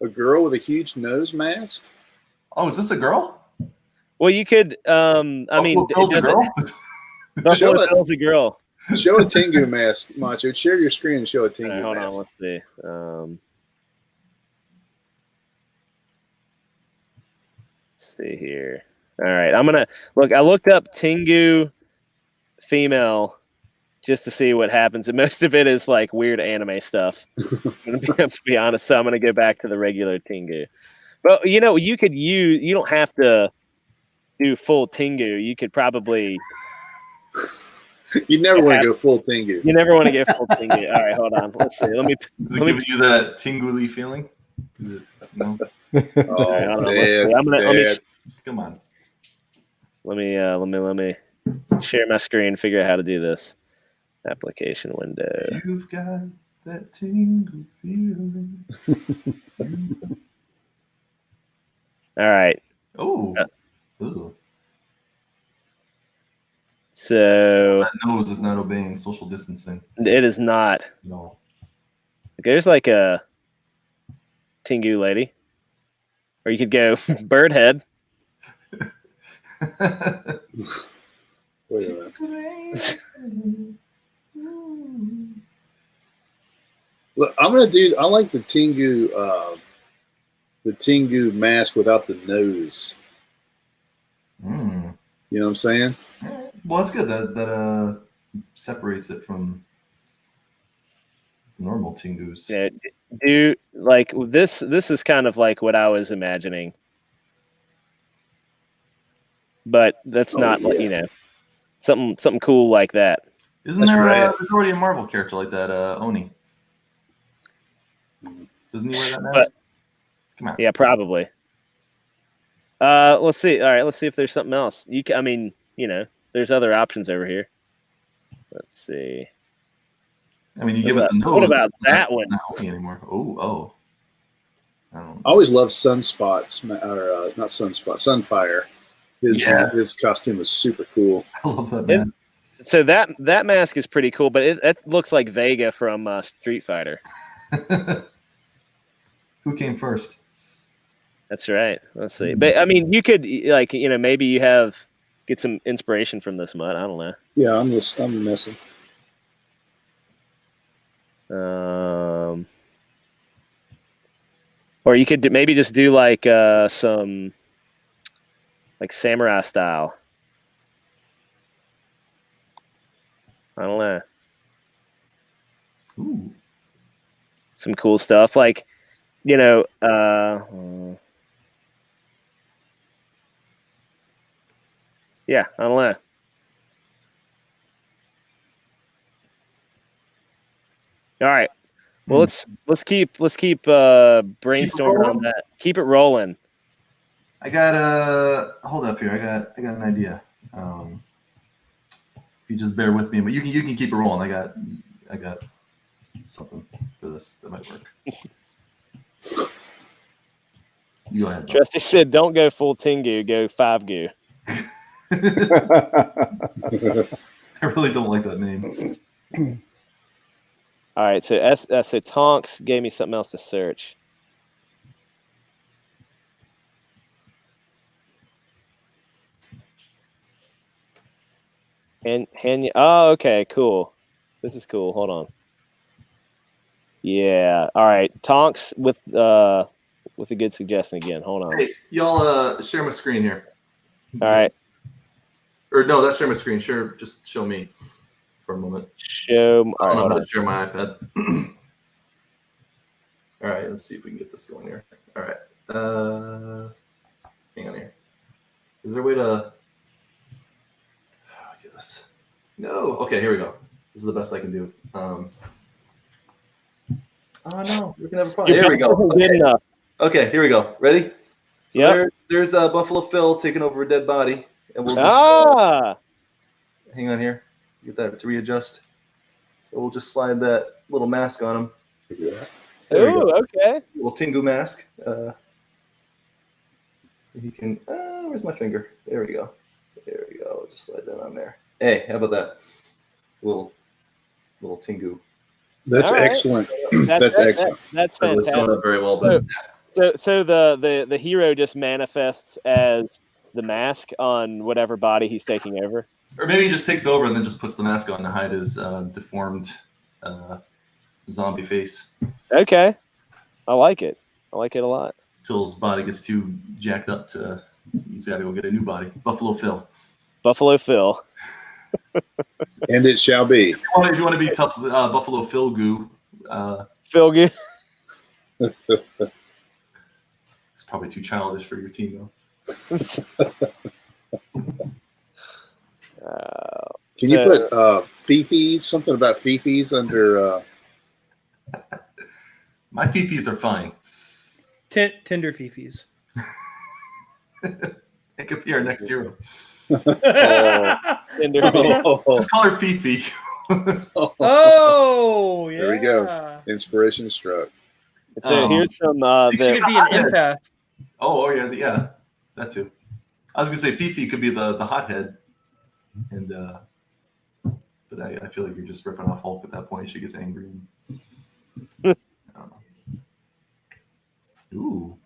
A girl with a huge nose mask? Oh, is this a girl? Well, you could. I mean, Phil's a girl? Buffalo Phil's a girl. Show a Tengu mask, Macho. Share your screen and show a Tengu Hold mask. on, let's see. Let's see here. All right, I'm gonna look. I looked up Tengu female just to see what happens, and most of it is like weird anime stuff. I'm gonna be honest, so I'm gonna go back to the regular Tengu. But you don't have to do full Tengu. You could probably. You never want to go full Tengu. You never want to get full Tengu. All right, hold on. Let's see. Is it giving you that tingly feeling? No. Oh, right, Come on. Let me share my screen. Figure out how to do this. Application window. You've got that tingle feeling. All right. Oh. Ooh. So that nose is not obeying social distancing. It is not. No. There's like a Tengu lady, or you could go bird head. Wait a minute. Look, I like the Tengu mask without the nose. Mm. You know what I'm saying? Well, it's good that separates it from the normal Tengus. Yeah, do like this. This is kind of like what I was imagining, but that's not something cool like that. Isn't there? There's already a Marvel character like that, Oni. Doesn't he wear that mask? Come on. Yeah, probably. Let's see. All right, let's see if there's something else. There's other options over here. Let's see. I mean, you give it the nose. What about that one? Not Oni anymore. Oh. I always loved Sunspots, or not Sunspot, Sunfire. His costume was super cool. I love that mask. So that mask is pretty cool, but it looks like Vega from Street Fighter. Who came first? That's right. Let's see. But I mean, you could maybe you get some inspiration from this Mutt. I don't know. Yeah, I'm messing. Or you could maybe just do like some like samurai style. I don't know. Ooh. Some cool stuff like, yeah, I don't know. All right. Well, let's keep brainstorming on that. Keep it rolling. I got hold up here. I got an idea. If you just bear with me, but you can keep it rolling. I got something for this that might work. You go ahead. Trusty said, "Don't go full Tengu, go 5-gu." I really don't like that name. All right, so Tonks gave me something else to search. Oh, okay, cool. This is cool. Hold on. Yeah. All right. Tonks with a good suggestion again. Hold on. Hey, y'all share my screen here. All right. Or no, that's share my screen. Just show me for a moment. All right, I'm hold going on. to share my iPad. All right, let's see if we can get this going here. All right. Hang on here. Is there a way to do this? No. Okay, here we go. This is the best I can do. Oh no, we can have a problem. Here we go. Good enough. Okay, here we go. Ready? So Yep. there's Buffalo Phil taking over a dead body, and we'll just hang on here. Get that to readjust. We'll just slide that little mask on him. Yeah. There we Ooh, go. okay. Little Tengu mask. He can. Where's my finger? There we go. There we go. Just slide that on there. Hey, how about that? Little Tengu. That's All right. excellent. That's excellent. That's So it's showing fantastic. up very well, but So the hero just manifests as the mask on whatever body he's taking over. or maybe he just takes it over and then just puts the mask on to hide his deformed zombie face Okay. I like it. I like it a lot. until his body gets too jacked up to. He's got to go get a new body. Buffalo Phil. Buffalo Phil. And it shall be. If you want to be tough, Buffalo Phil goo. Phil good. It's probably too childish for your team, though. Can you put Fifi's, something about Fifi's under My fifis are fine. Tinder fifis. It could be our next hero. Tinder. Just call her Fifi. Oh, yeah. There we go. Inspiration struck. So here's some. She could be an empath. Oh yeah, that too. I was gonna say Fifi could be the hothead, and but I feel like you're just ripping off Hulk at that point. She gets angry. I don't know. Ooh.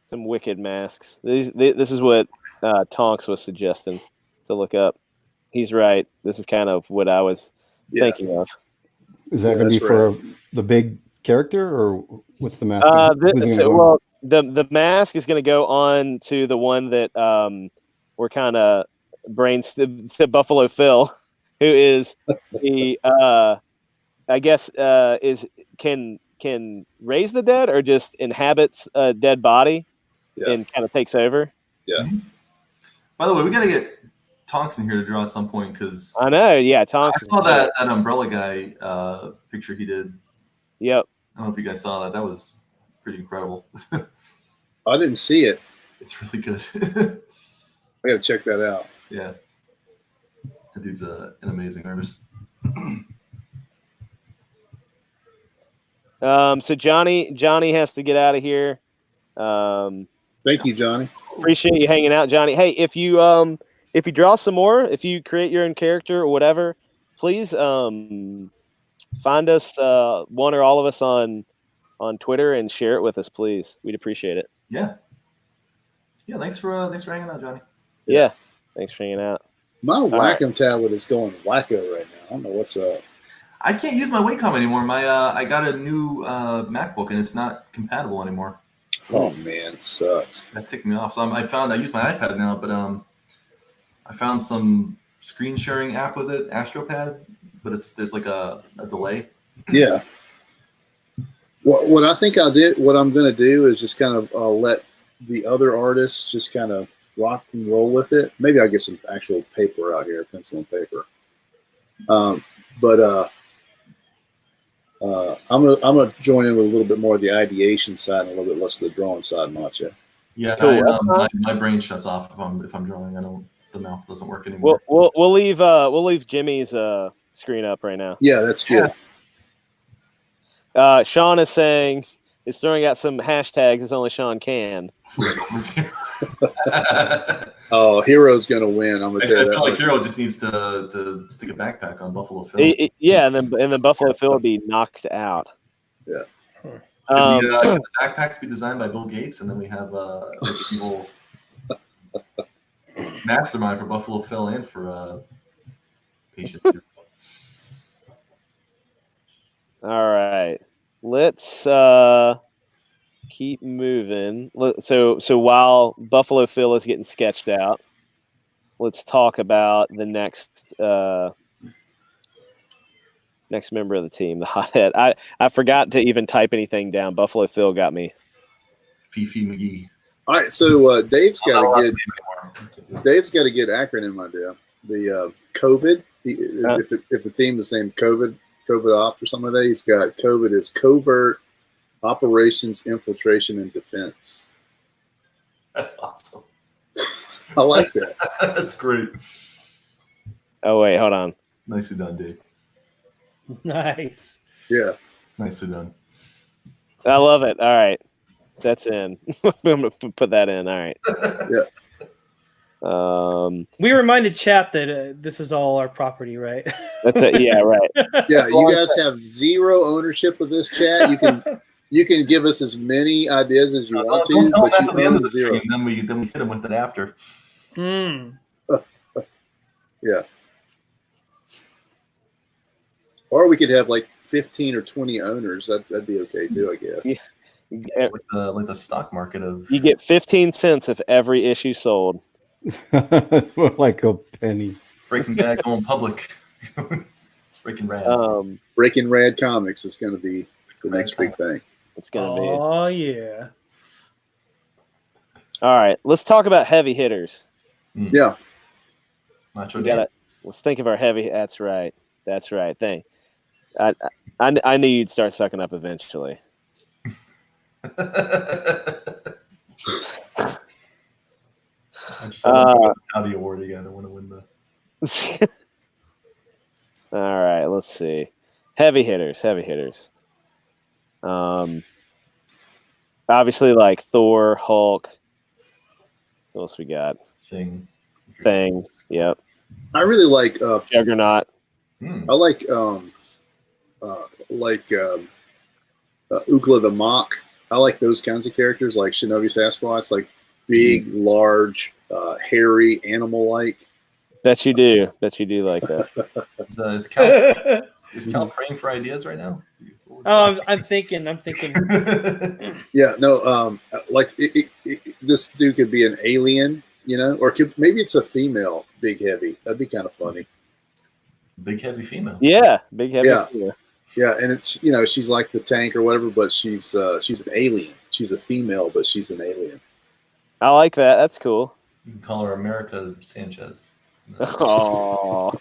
Some wicked masks. This is what Tonks was suggesting to look up. He's right. This is kind of what I was thinking of. Is that going to be for the big character, or what's the mask? The mask is going to go on to the one that we're kind of to Buffalo Phil, who is the I guess can raise the dead or just inhabits a dead body and kind of takes over. Yeah. By the way, we got to get Tonks in here to draw at some point because I know. Yeah, Tonks. I saw that umbrella guy picture he did. Yep. I don't know if you guys saw that. That was pretty incredible. I didn't see it. It's really good. I got to check that out. Yeah. That dude's an amazing artist. So Johnny has to get out of here. Thank you, Johnny. Appreciate you hanging out, Johnny. Hey, if you draw some more, if you create your own character or whatever, please find us one or all of us on Twitter and share it with us, please. We'd appreciate it. Yeah. Yeah. Thanks for hanging out, Johnny. Yeah. Thanks for hanging out. My Wacom tablet is going wacko right now. I don't know what's up. I can't use my Wacom anymore. My I got a new MacBook and it's not compatible anymore. Oh man, it sucks. That ticked me off. So I use my iPad now, but I found some screen sharing app with it, AstroPad, but there's like a delay. Yeah. What I think what I'm going to do is just kind of let the other artists just kind of rock and roll with it. Maybe I'll get some actual paper out here, pencil and paper. I'm gonna join in with a little bit more of the ideation side and a little bit less of the drawing side, Macho. Yeah, cool. My brain shuts off if I'm drawing. The mouth doesn't work anymore. We'll leave Jimmy's screen up right now. Yeah, that's good. Sean is saying is throwing out some hashtags as only Sean can. Oh, Hero's gonna win. I'm gonna tell you that. I feel like Hero just needs to stick a backpack on Buffalo Phil. Yeah, and then Buffalo Phil would be knocked out. Yeah. Can the backpacks be designed by Bill Gates, and then we have mastermind for Buffalo Phil and for Patience. Too. All right, let's keep moving. So while Buffalo Phil is getting sketched out, let's talk about the next member of the team, the hothead. I forgot to even type anything down. Buffalo Phil got me. Fifi McGee. All right, so Dave's got a good acronym idea. The COVID. If the team is named COVID Op or something like that, he's got COVID is Covert Operations, Infiltration, and Defense. That's awesome. I like that. That's great. Oh wait, hold on. Nicely done, Dave. Nice. Yeah. Nicely done. I love it. All right, that's in. I'm gonna put that in. All right. Yeah. We reminded chat that this is all our property, right? That's it. Yeah, right. Yeah, you guys have zero ownership of this chat. You can give us as many ideas as you want Don't to, tell but us at the you end of own the zero. stream, then we hit them with it after. Yeah. Or we could have like 15 or 20 owners. That'd be okay too, I guess. Yeah. Like the stock market of. You get 15 cents if every issue sold. For like a penny. Breaking Bad going public. Breaking Rad. Breaking Rad Comics is going to be the next big thing. It's gonna be. Oh yeah. All right, let's talk about heavy hitters. Yeah. Macho Dan. Let's think of our heavy. That's right. Thing. I knew you'd start sucking up eventually. I just saw the award again. I want to win the. All right, let's see. Heavy hitters. Obviously, like Thor, Hulk. What else we got? Thing. Yep. I really like Juggernaut. I like Ookla the Mock. I like those kinds of characters, like Shinobi Sasquatch, like big, large, hairy, animal-like. Bet you do like that. Is Cal praying for ideas right now? Oh, I'm thinking. Yeah, no, this dude could be an alien, or maybe it's a female Big Heavy. That'd be kind of funny. Big heavy female. Yeah, big heavy Yeah. female. Yeah, and it's she's like the Tank or whatever, but she's an alien. She's a female, but she's an alien. I like that. That's cool. You can call her America Sanchez. Oh.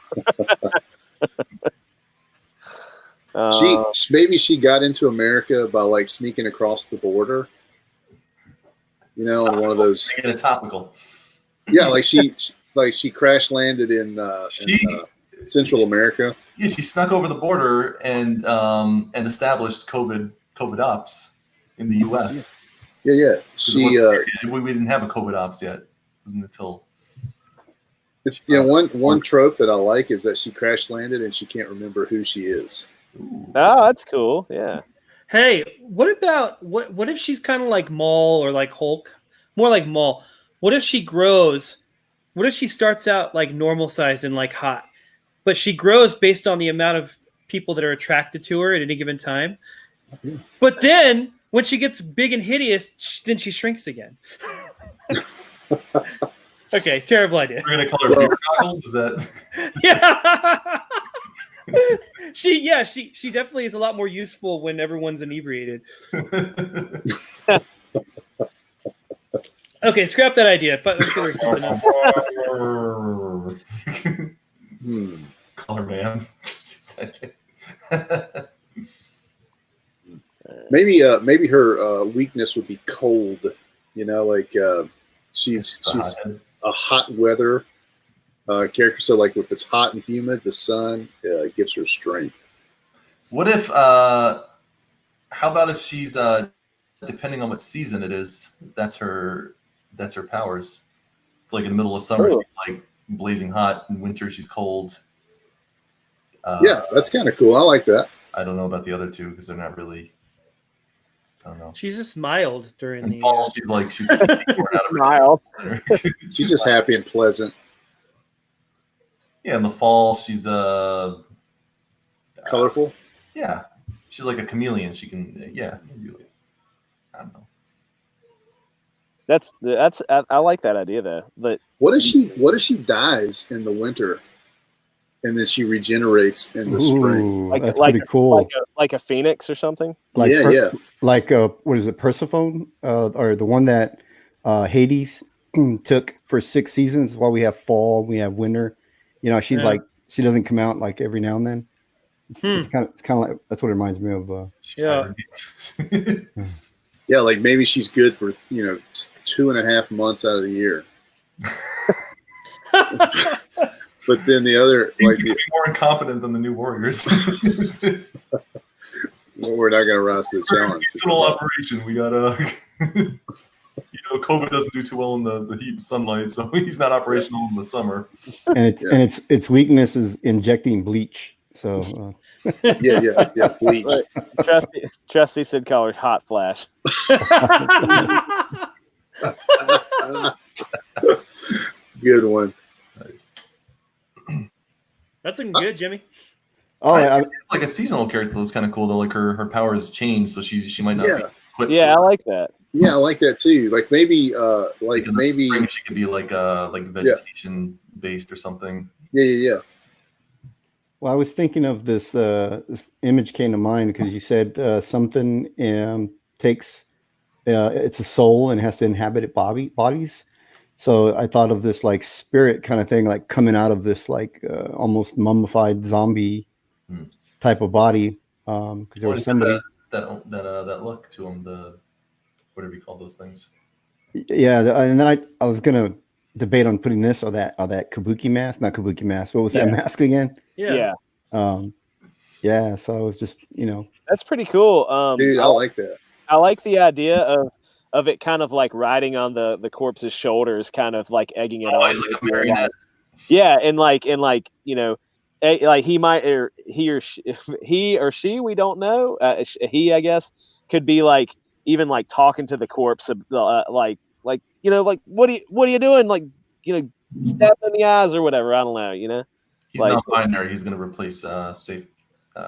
Maybe she got into America by like sneaking across the border. On one of those. Making it topical. Yeah, like she crash landed in Central America. Yeah, she snuck over the border and established COVID ops in the U.S. Yeah. We didn't have a COVID ops yet. It wasn't until. One trope that I like is that she crash landed and she can't remember who she is. Ooh. Oh, that's cool. Yeah. Hey, what about what if she's kind of like Maul or like Hulk? More like Maul. What if she grows? What if she starts out like normal size and like hot, but she grows based on the amount of people that are attracted to her at any given time? But then when she gets big and hideous, then she shrinks again. Okay, terrible idea. We're gonna call her beer goggles. Is that? Yeah. She definitely is a lot more useful when everyone's inebriated. Okay, scrap that idea. Color man. Maybe her weakness would be cold. She's a hot weather character. So like if it's hot and humid, the sun gives her strength. What if? How about if she's depending on what season it is? That's her powers. It's like in the middle of summer, she's like blazing hot. In winter, she's cold. Yeah, that's kind of cool. I like that. I don't know about the other two because they're not really. I don't know. She's just mild during In the fall, she's like shoots a candy corn out of her Mild. tail. She's just happy and pleasant. Yeah, in the fall, she's Colorful. yeah, she's like a chameleon. She can really. I don't know. That's I like that idea though. But What if she dies in the winter, and then she regenerates in the spring? Ooh, that's pretty cool. like a phoenix or something. Like Yeah. Like what is it, Persephone, or the one that Hades took for 6 seasons? While we have fall, we have winter. You know, she's like, she doesn't come out like every now and then. It's kind of like, that's what it reminds me of. Yeah. Yeah, like maybe she's good for 2.5 months out of the year. But then the other, like, be more incompetent than the New Warriors. well, we're not going to rise to the challenge. Seasonal operation. We gotta. COVID doesn't do too well in the heat and sunlight, so he's not operational in the summer. And its weakness is injecting bleach. So. Yeah. Bleach. Trusty said call her Hot Flash. Good one. Nice. That's looking good, Jimmy. Oh, like a seasonal character that's kind of cool though. Like her powers change, so she might not. Yeah. Be equipped Yeah, for I like that. Yeah, I like that too. Like maybe, in the spring she could be like vegetation based or something. Yeah. Well, I was thinking of this. This image came to mind because you said something takes. It's a soul and has to inhabit bodies. So I thought of this like spirit kind of thing, like coming out of this like almost mummified zombie type of body. Because there was somebody that look to him, the whatever you call those things. Yeah, and then I was gonna debate on putting this or that kabuki mask, not kabuki mask. What was that mask again? Yeah. Yeah. So I was just that's pretty cool. Dude, I like that. I like the idea of it kind of like riding on the corpse's shoulders, kind of like egging it on. He's like a marionette. Yeah, and like like he might or he or she, we don't know. He, I guess, could be like even like talking to the corpse, like what are you doing? Like stab in the eyes or whatever. I don't know. He's not binary. He's gonna replace safe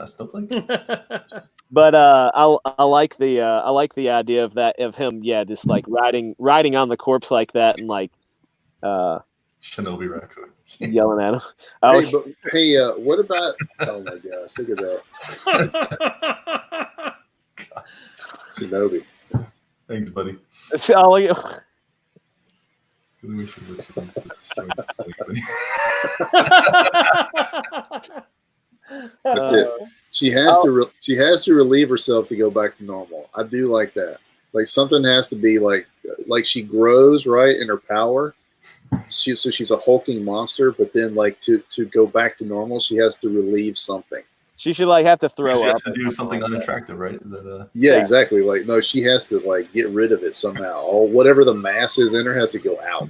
stuff like that. But I like the idea of that, of him, just like riding on the corpse like that, and like Shinobi Raccoon yelling at him. What about? Oh my gosh, look at that, Shinobi. Thanks, buddy. It's all like, That's it. She has to relieve herself to go back to normal. I do like that. Like something has to be like she grows right in her power. So she's a hulking monster, but then like to go back to normal, she has to relieve something. She should like have to throw she up. has to do something unattractive, right? Is that Yeah, exactly. Like no, she has to like get rid of it somehow. Or whatever the mass is in her has to go out.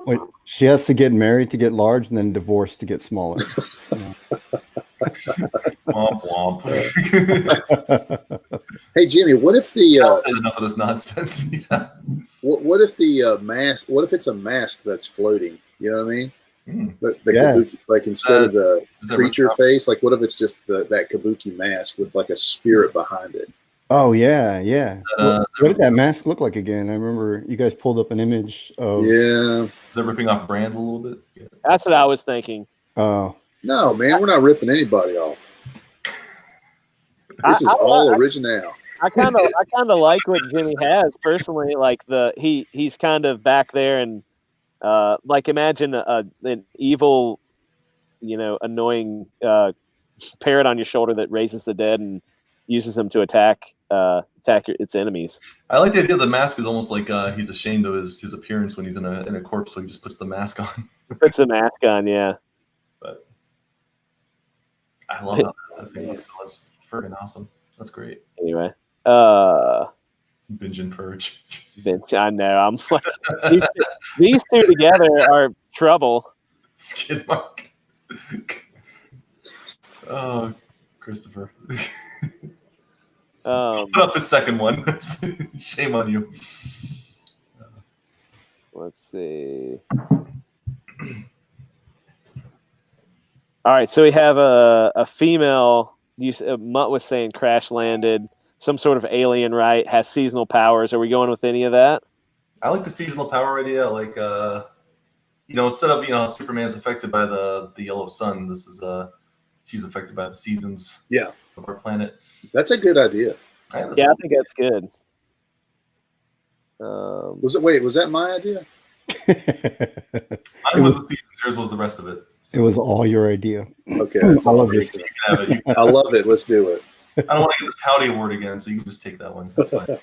Wait, she has to get married to get large and then divorced to get smaller. Womp womp. Hey Jimmy, what if the enough of this nonsense? what if the mask? What if it's a mask that's floating? You know what I mean? The kabuki, like instead of the creature face, like what if it's just that kabuki mask with like a spirit behind it? Oh yeah. What did that mask look like again? I remember you guys pulled up an image of. Yeah. Is that ripping off brand a little bit? Yeah. That's what I was thinking. Oh. No, man, we're not ripping anybody off. This is all original. I kind of like what Jimmy has personally. Like he's kind of back there, and like imagine an evil, annoying parrot on your shoulder that raises the dead and uses them to attack its enemies. I like the idea the mask is almost like he's ashamed of his appearance when he's in a corpse, so he just puts the mask on. Puts the mask on, yeah. But I love that thing. So that's friggin' awesome. That's great. Anyway, binge and purge. I know. I'm like these two together are trouble. Skid mark. Oh, Christopher. Um, Put up the second one. Shame on you. let's see. All right, so we have a female. Mutt was saying crash landed, some sort of alien, right? Has seasonal powers. Are we going with any of that? I like the seasonal power idea. Like, instead of Superman's affected by the yellow sun, this is she's affected by the seasons. Yeah, of our planet. that's a good idea. Yeah, I think that's good. Was that my idea? Mine was the seasons. Yours was the rest of it. It was all your idea. Okay, that's all all of it. I love it. Let's do it. I don't want to get the Pouty Award again, so you can just take that one. That's fine.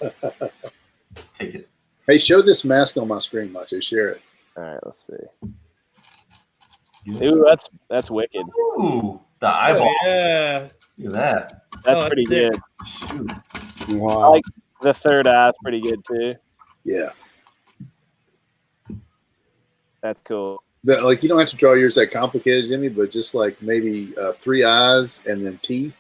Just take it. Hey, show this mask on my screen, Macho. Share it. All right, let's see. Yes. Ooh, that's wicked. Ooh, the eyeball. Oh, yeah. Look at that. That's pretty that's good. Shoot. I Wow. like the third eye. Is pretty good too. Yeah. That's cool. Like, you don't have to draw yours that complicated, Jimmy, but just like maybe 3 eyes and then teeth.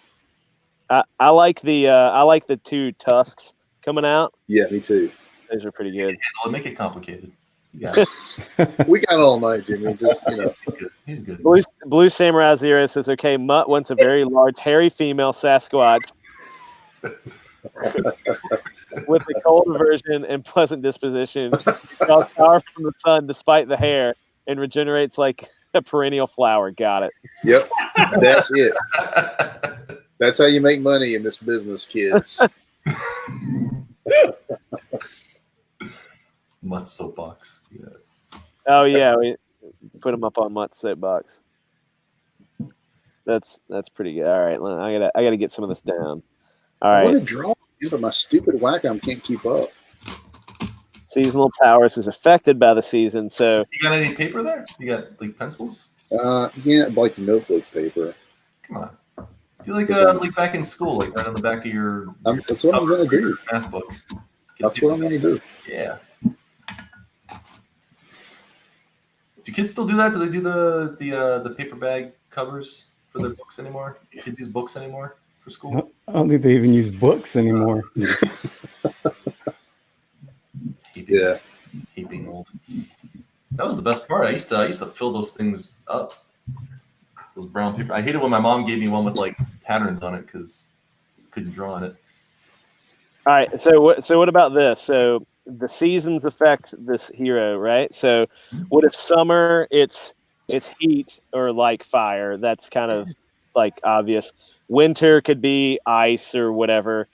I like the 2 tusks coming out. Yeah, me too. Those are pretty good. Make it complicated. You got it. We got all night, Jimmy. Just He's good. He's good. Blue Samurai Zero says, "Okay, Mutt wants a very large, hairy female Sasquatch with a cold aversion and pleasant disposition. Draws power from the sun despite the hair and regenerates like a perennial flower." Got it. Yep, that's it. That's how you make money in this business, kids. Mutt soapbox. Yeah. Oh yeah, we put them up on Mutt's soapbox. That's pretty good. All right, I gotta get some of this down. All I right. want to draw, but my stupid Wacom can't keep up. Seasonal powers is affected by the season, so You got any paper there? You got like pencils? Yeah, like notebook paper. Come on. Do like back in school, like right on the back of your That's what I'm gonna do. math book. That's what I'm gonna do. Yeah. Do kids still do that? Do they do the paper bag covers for their books anymore? Do kids use books anymore for school? I don't think they even use books anymore. Yeah. Hate being old. That was the best part. I used to fill those things up. Those brown paper. I hated when my mom gave me one with like patterns on it because couldn't draw on it. all right. So what about this? So the seasons affect this hero, right? So what if summer it's heat or like fire? That's kind of like obvious. Winter could be ice or whatever.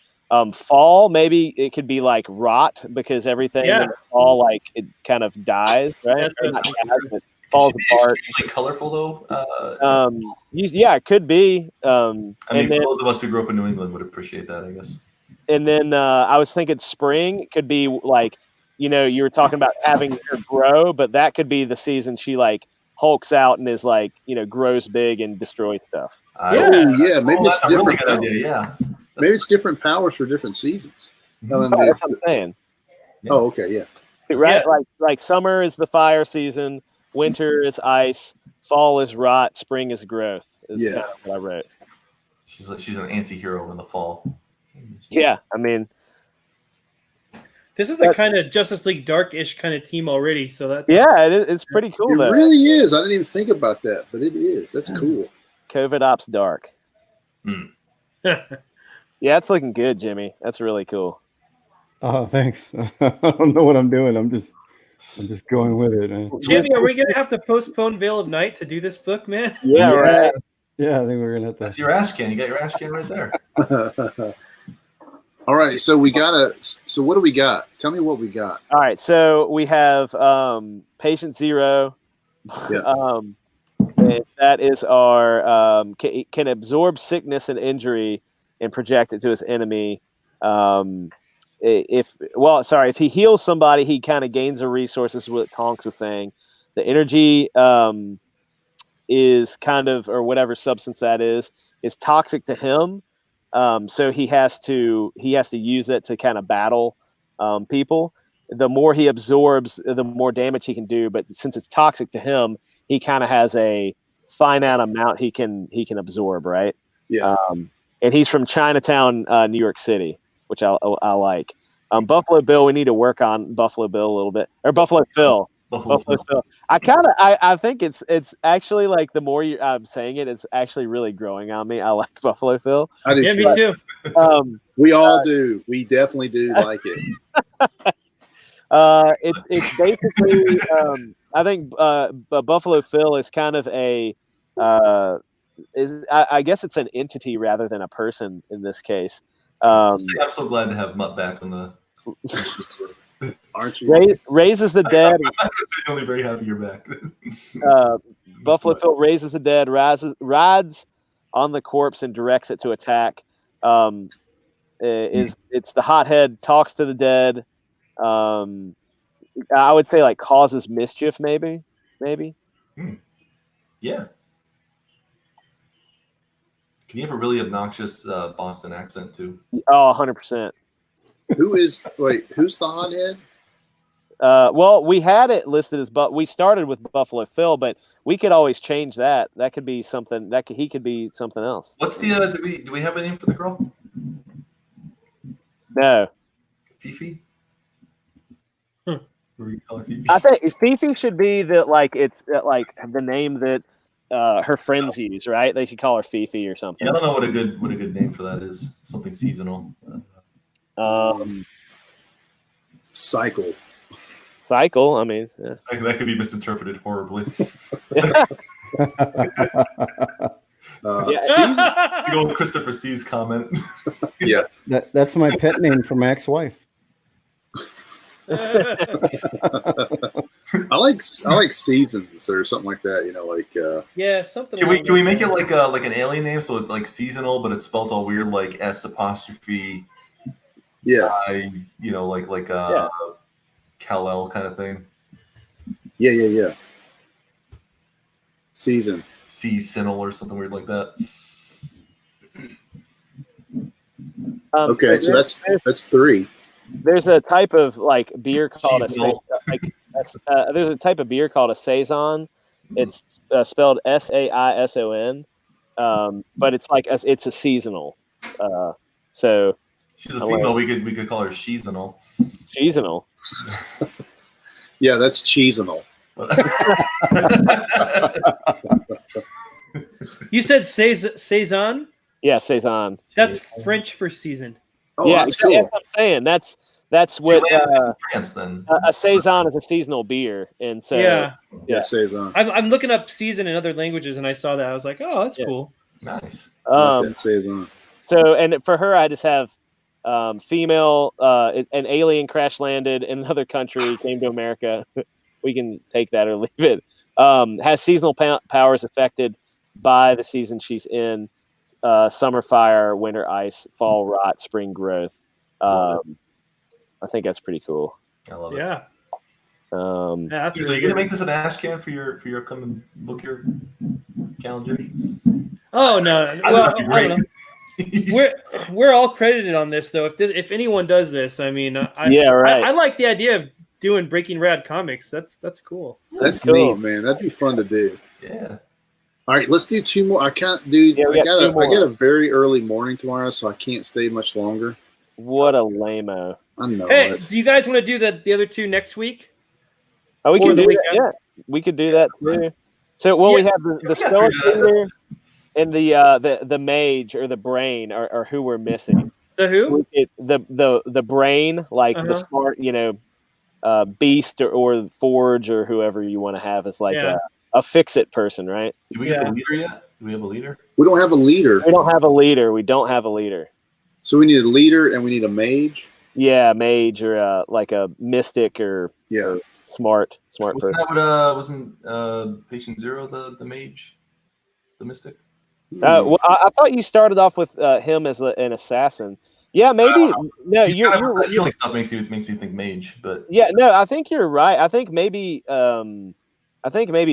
Fall, maybe it could be like rot because everything in the fall, like it kind of dies, right? Or not dies, but falls apart. Like colorful though. Yeah, it could be. I mean, those of us who grew up in New England would appreciate that, I guess. And then I was thinking spring could be like, you were talking about having her grow, but that could be the season she like hulks out and is like, grows big and destroys stuff. Yeah, maybe it's that's a different. really good idea. Yeah. Maybe it's different powers for different seasons. That's what I'm saying. Oh, okay, yeah. Right? Like summer is the fire season, winter is ice, fall is rot, spring is growth. Is kind of what I wrote. She's an anti-hero in the fall. Yeah, I mean, this is a kind of Justice League Dark-ish kind of team already. So that it's pretty cool. It really is. I didn't even think about that, but it is. That's cool. COVID Ops Dark. Yeah, it's looking good, Jimmy. That's really cool. Oh, thanks. I don't know what I'm doing. I'm just going with it. Jimmy, are we gonna have to postpone Veil of Night to do this book, man? Yeah, right. Yeah, I think we're gonna have to. That's your ash can. You got your ash can right there. All right, so so what do we got? Tell me what we got. All right, so we have Patient Zero. Yeah. And that is our can absorb sickness and injury and project it to his enemy. If he heals somebody, he kind of gains the resources. What Tonks was saying, the energy is kind of, or whatever substance that is toxic to him. So he has to use it to kind of battle people. The more he absorbs, the more damage he can do. But since it's toxic to him, he kind of has a finite amount he can absorb, right? Yeah. and he's from Chinatown, New York City, which I like. Buffalo Bill, we need to work on Buffalo Bill a little bit, or Buffalo Phil. Buffalo Phil. I think it's actually like the more I'm saying it, it's actually really growing on me. I like Buffalo Phil. I do Yeah, too. me too. We all do. We definitely do like it. It's basically I think Buffalo Phil is kind of a I guess it's an entity rather than a person in this case. I'm so glad to have Mutt back on the. Aren't you? Raises the dead. I'm genuinely very happy you're back. Buffalo Phil raises the dead, rides on the corpse, and directs it to attack. It's the hothead, talks to the dead. I would say like causes mischief, maybe. Yeah. Can you have a really obnoxious Boston accent too? Oh, 100%. Who's the hothead? Well, we had it listed as, but we started with Buffalo Phil, but we could always change that. That could be something. He could be something else. What's the? Do we have a name for the girl? No. Fifi. What do you call her, Fifi? I think Fifi should be it's the name that her friends use, right? They should call her Fifi or something. Yeah, I don't know what a good name for that is. Something seasonal. Cycle. I mean, yeah. That could be misinterpreted horribly. Season. You go with Christopher C's comment. Yeah, That's my pet name for my ex-wife. I like seasons or something like that. You know, like Yeah, something. Can we make it like an alien name so it's like seasonal, but it's spelled all weird, like S apostrophe. yeah, like Kal-El kind of thing. yeah. Season. Seasonal or something weird like that. Okay, so that's 3. There's a type of like beer called Seasonal. there's a type of beer called a saison. It's spelled Saison, but it's like it's a seasonal. So She's a female. We could call her seasonal. seasonal. Yeah, that's cheesinal. You said saison? Yeah, saison. That's French for season. Oh, Yeah, that's cool. That's what I'm saying. That's She what landed in France then. a saison is, a seasonal beer, and so Yeah. Yeah, saison. I'm looking up season in other languages, and I saw that. I was like, oh, that's cool. Nice. That saison. So, and for her, I just have female, an alien crash landed in another country, came to America. We can take that or leave it. Has seasonal powers affected by the season she's in. Summer fire, winter ice, fall rot, spring growth. I think that's pretty cool. I love it. Yeah. Yeah, That's So really you gonna good. make this an ash can for your upcoming book your calendar? Oh no! I think Well, that'd be I don't know. great. We're all credited on this though. If anyone does this, I mean, Yeah, right. I like the idea of doing Breaking Rad comics. That's cool. That's cool. neat, man. That'd be fun to do. Yeah. All right, let's do 2 more. I can't do. Yeah, we got 2 more. I got a very early morning tomorrow, so I can't stay much longer. What a lame-o. I know Hey, it. do you guys want to do the other 2 next week? Oh, we Or can the do that. weekend. Yeah, we could do that too. So, well, we have the got Stoic 3 days. Leader and the mage or the brain are who we're missing. The who? So the brain, like the smart, beast or forge or whoever you want to have is like a fix-it person, right? Do we get the leader yet? Do we have a leader? We don't have a leader, We don't have a leader. We don't have a leader. so we need a leader and we need a mage. Yeah, mage or like a mystic or Yeah, smart Wasn't person. that what wasn't Patient Zero the mage, the mystic? Well, I thought you started off with him as an assassin. Yeah, maybe. No, He's you're kind of- healing stuff makes me think mage, but Yeah, no, I think you're right. I think maybe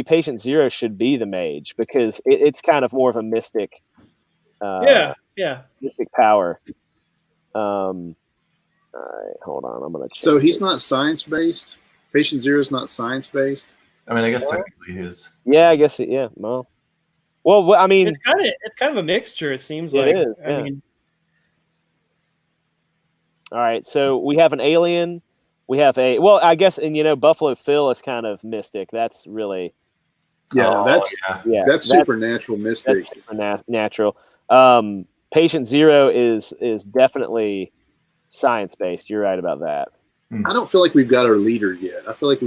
Patient Zero should be the mage because it's kind of more of a mystic. Yeah. Mystic power. All right, hold on. I'm gonna. so check he's it. not science based. Patient Zero is not science based. I mean, I guess technically he is. Yeah, I guess. Yeah. Well, Well, I mean, it's kind of a mixture. It seems It like. is, I yeah. mean, all right. So we have an alien. We have I guess, and Buffalo Phil is kind of mystic. That's really, Yeah, that's supernatural mystic. that's supernatural. Patient Zero is definitely science based. You're right about that. I don't feel like we've got our leader yet. I feel like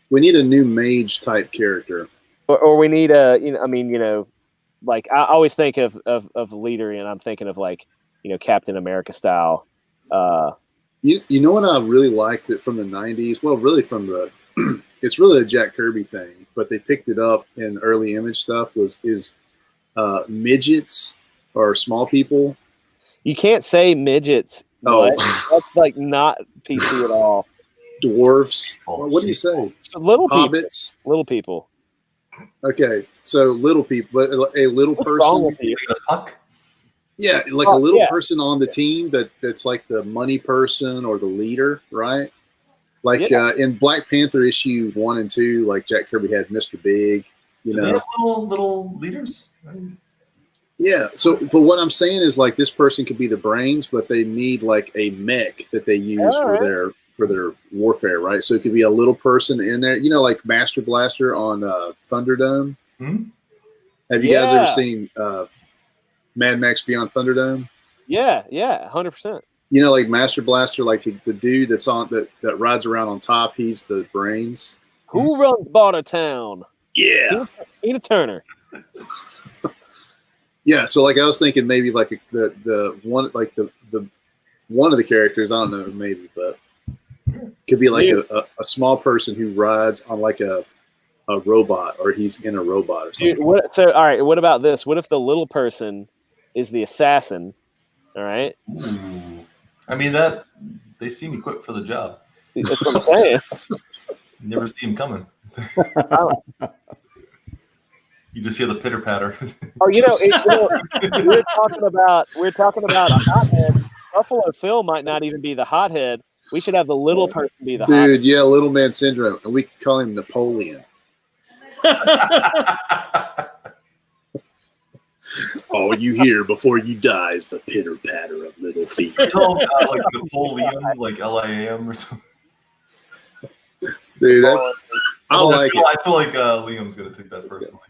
we need a new mage type character. Or we need like I always think of leader, and I'm thinking of like Captain America style. You know what I really liked it from the 90s? Well, really from the it's really a Jack Kirby thing, but they picked it up in early Image stuff is midgets or small people. You can't say midgets. Oh. That's like not PC at all. Dwarves. Well, what do you say? So little hobbits. People. Little people. Okay, so little people, but a little What's wrong with person. you? Yeah, like a little person on the team that's like the money person or the leader, right? Like in Black Panther issue 1 and 2, like Jack Kirby had Mr. Big, Do they have little leaders? Yeah. So, but what I'm saying is like this person could be the brains, but they need like a mech that they use for their warfare, right? So it could be a little person in there, like Master Blaster on Thunderdome. Mm-hmm. Have you guys ever seen Mad Max Beyond Thunderdome? Yeah, 100%. Like Master Blaster, like the dude that's on that rides around on top. He's the brains. Who runs Bartertown? Yeah, Tina Turner. Yeah, so like I was thinking maybe like the one like the one of the characters, I don't know, maybe, but could be like a small person who rides on like a robot, or he's in a robot or something. Dude, all right, what about this? What if the little person is the assassin? All right. Ooh. I mean that they seem equipped for the job. That's what I'm saying. You never see him coming. You just hear the pitter patter. Oh, we're talking about a hothead. Buffalo Phil might not even be the hothead. We should have the little person be the hothead. Dude, yeah, little man syndrome, and we could call him Napoleon. All you hear before you die is the pitter patter of little feet. Like Napoleon, like LIAM or something. Dude, I like it. I feel like Liam's gonna take that personally.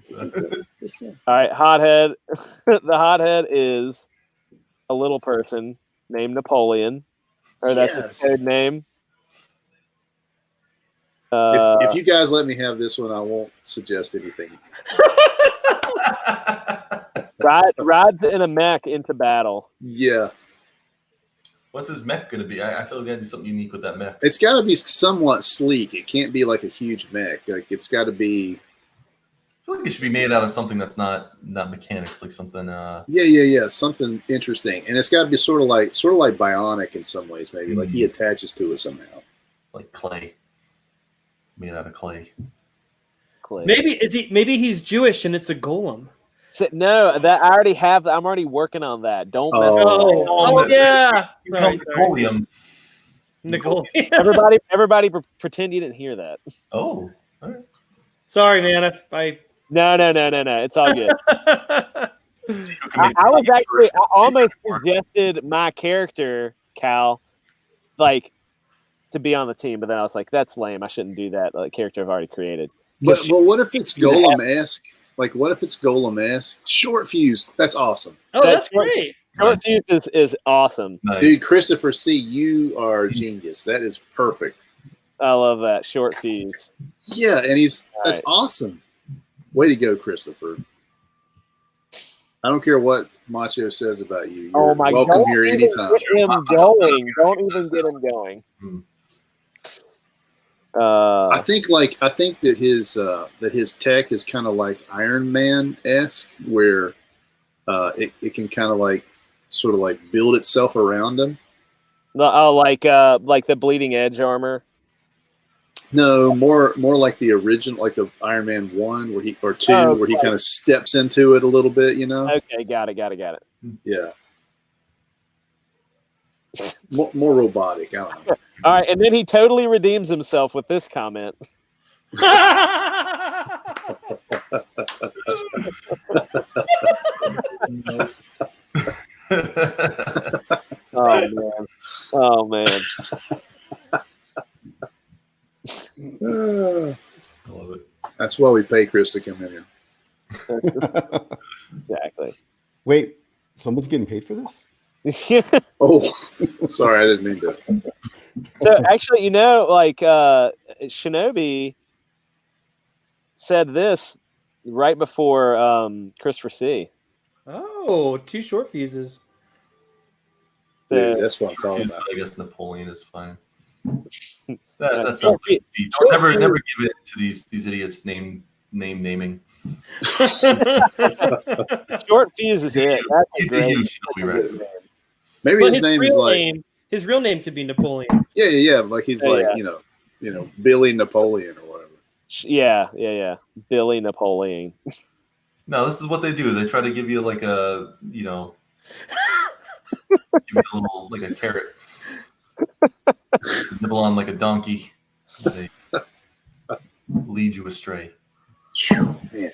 All right, hothead. The hothead is a little person named Napoleon, or that's his code name. If you guys let me have this one, I won't suggest anything. Rides in a mech into battle. Yeah. What's his mech going to be? I feel like we got to do something unique with that mech. It's got to be somewhat sleek. It can't be like a huge mech. Like it's got to be. I feel like it should be made out of something that's not mechanics, like something. Yeah, something interesting, and it's got to be sort of like bionic in some ways, maybe. Mm-hmm. Like he attaches to it somehow. Like clay. It's made out of clay. Maybe he's Jewish and it's a golem. So, no, that I already have. I'm already working on that. Don't mess yeah. Napoleon. Everybody pretend you didn't hear that. Oh, all right. Sorry, man. No. It's all good. I almost suggested my character, Cal, like to be on the team, but then I was like, that's lame. I shouldn't do that. Like character I've already created. But what if it's Golem-esque? Like, what if it's Golem-esque? Short fuse. That's awesome. Oh, that's great. Short fuse is awesome. Nice. Dude, Christopher C., you are a genius. That is perfect. I love that. Short fuse. Yeah, and that's awesome. Way to go, Christopher. I don't care what Macho says about you. You're welcome here anytime. Get him going. Don't even get him going. I think that his tech is kind of like Iron Man-esque, where it can kind of like sort of like build itself around him. Like the bleeding edge armor. No, more like the original, like the Iron Man 1 where he kind of steps into it a little bit, Okay, got it. Yeah. More robotic. I don't know. All right, and then he totally redeems himself with this comment. man. Uh, I love it. that's why we pay Chris to come in here. Exactly. Wait, someone's getting paid for this? Oh, sorry, I didn't mean to. So actually, Shinobi said this right before Christopher C. Oh, 2 short fuses. So, Dude, that's what I'm talking Short about. fuse, I guess Napoleon is fine. Yeah, That short sounds like fuse- don't short fuse- never give it to these idiots naming. Short fuse is it. That's a You great. Shinobi, right? Maybe But his name is like his real name could be Napoleon. yeah, like he's Yeah, like yeah. Billy Napoleon or whatever. Yeah. Billy Napoleon. No, this is what they do. They try to give you like a give you a little like a carrot. Nibble on like a donkey. They lead you astray. Man,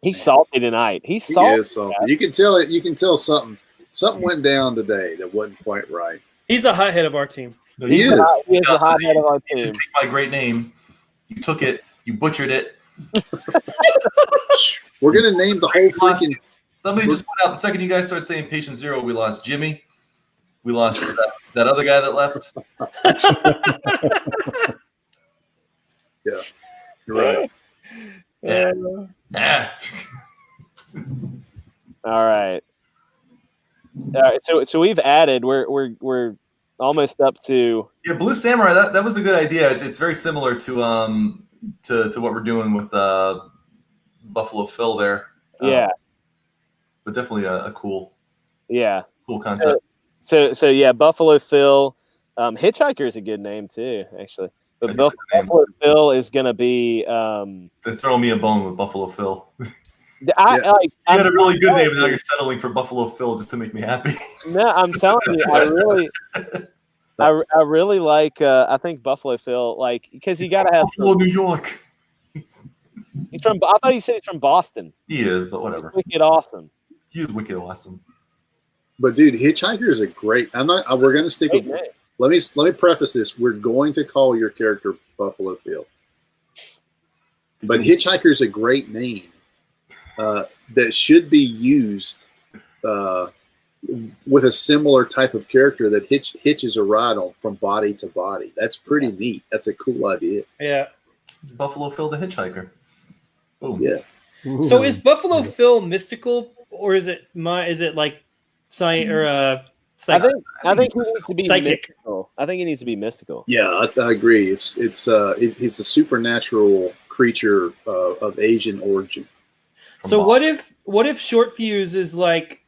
He's salty tonight. He's he salty. is salty. You can tell it. You can tell something went down today that wasn't quite right. He's a hothead of our team. No, He you is. He is the hothead of our You team. didn't take my great name. You took it. You butchered it. We're gonna name the whole freaking. Let me just point out, the second you guys start saying patient zero, we lost Jimmy. We lost that other guy that left. Yeah, you're right. Yeah. Nah. All right. So we've added. We're almost up to. Yeah, Blue Samurai. That was a good idea. It's very similar to what we're doing with Buffalo Phil there. Yeah. But definitely a cool concept. So yeah, Buffalo Phil. Hitchhiker is a good name too, actually. But Buffalo Phil is gonna be. They're throwing me a bone with Buffalo Phil. You You had a really good name, and now you're settling for Buffalo Phil just to make me happy. No, I'm telling you, I really like. I think Buffalo Phil, like, because you got to have. Buffalo, New York. He's from. I thought he said he's from Boston. He is, but whatever. He's wicked awesome. He is wicked awesome. But dude, Hitchhiker is a great. I'm not. We're gonna stick with. Great name. Let me preface this. We're going to call your character Buffalo Phil. But Hitchhiker is a great name that should be used with a similar type of character that hitches a ride on from body to body. That's pretty neat. That's a cool idea. Yeah. It's Buffalo Phil the Hitchhiker. Boom. Yeah. So is Buffalo Phil mystical, or is it like science or psychic? I think he needs to be Psychic. mystical. I think he needs to be mystical. Yeah, I agree. It's a supernatural creature of Asian origin. So what if Short Fuse is like,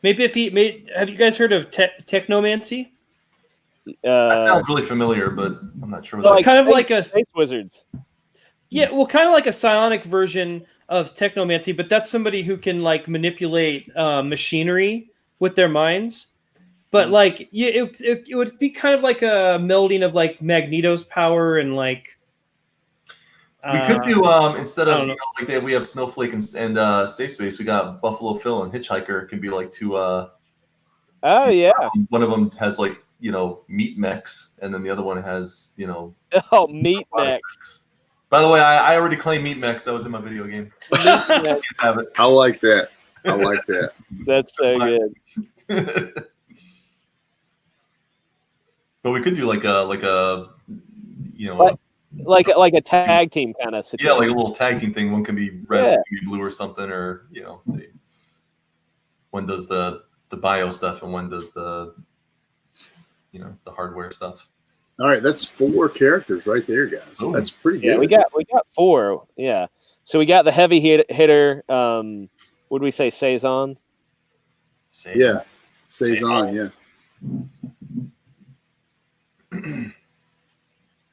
maybe if he made? Have you guys heard of technomancy? That sounds really familiar, but I'm not sure. Like kind of like a Space Wizards. Yeah, well, kind of like a psionic version of technomancy, but that's somebody who can like manipulate machinery with their minds. But like, yeah, it would be kind of like a melding of like Magneto's power and like. We could do instead of like that, we have Snowflake and Safe Space. We got Buffalo Phil and Hitchhiker. It could be like two. Oh yeah. One of them has like meat mechs, and then the other one has Oh, meat mechs. By the way, I already claimed meat mechs. That was in my video game. Can't have it. I like that. I like that. That's so good. But we could do like a like a tag team kind of situation. yeah, like a little tag team thing. One can be red, one can be blue or something, or one does the bio stuff and one does the the hardware stuff. All right, that's 4 characters right there, guys. Ooh. That's pretty good. Yeah, we got 4. Yeah. So we got the heavy hitter. What do we say? Saison. Yeah, Saison. Yeah.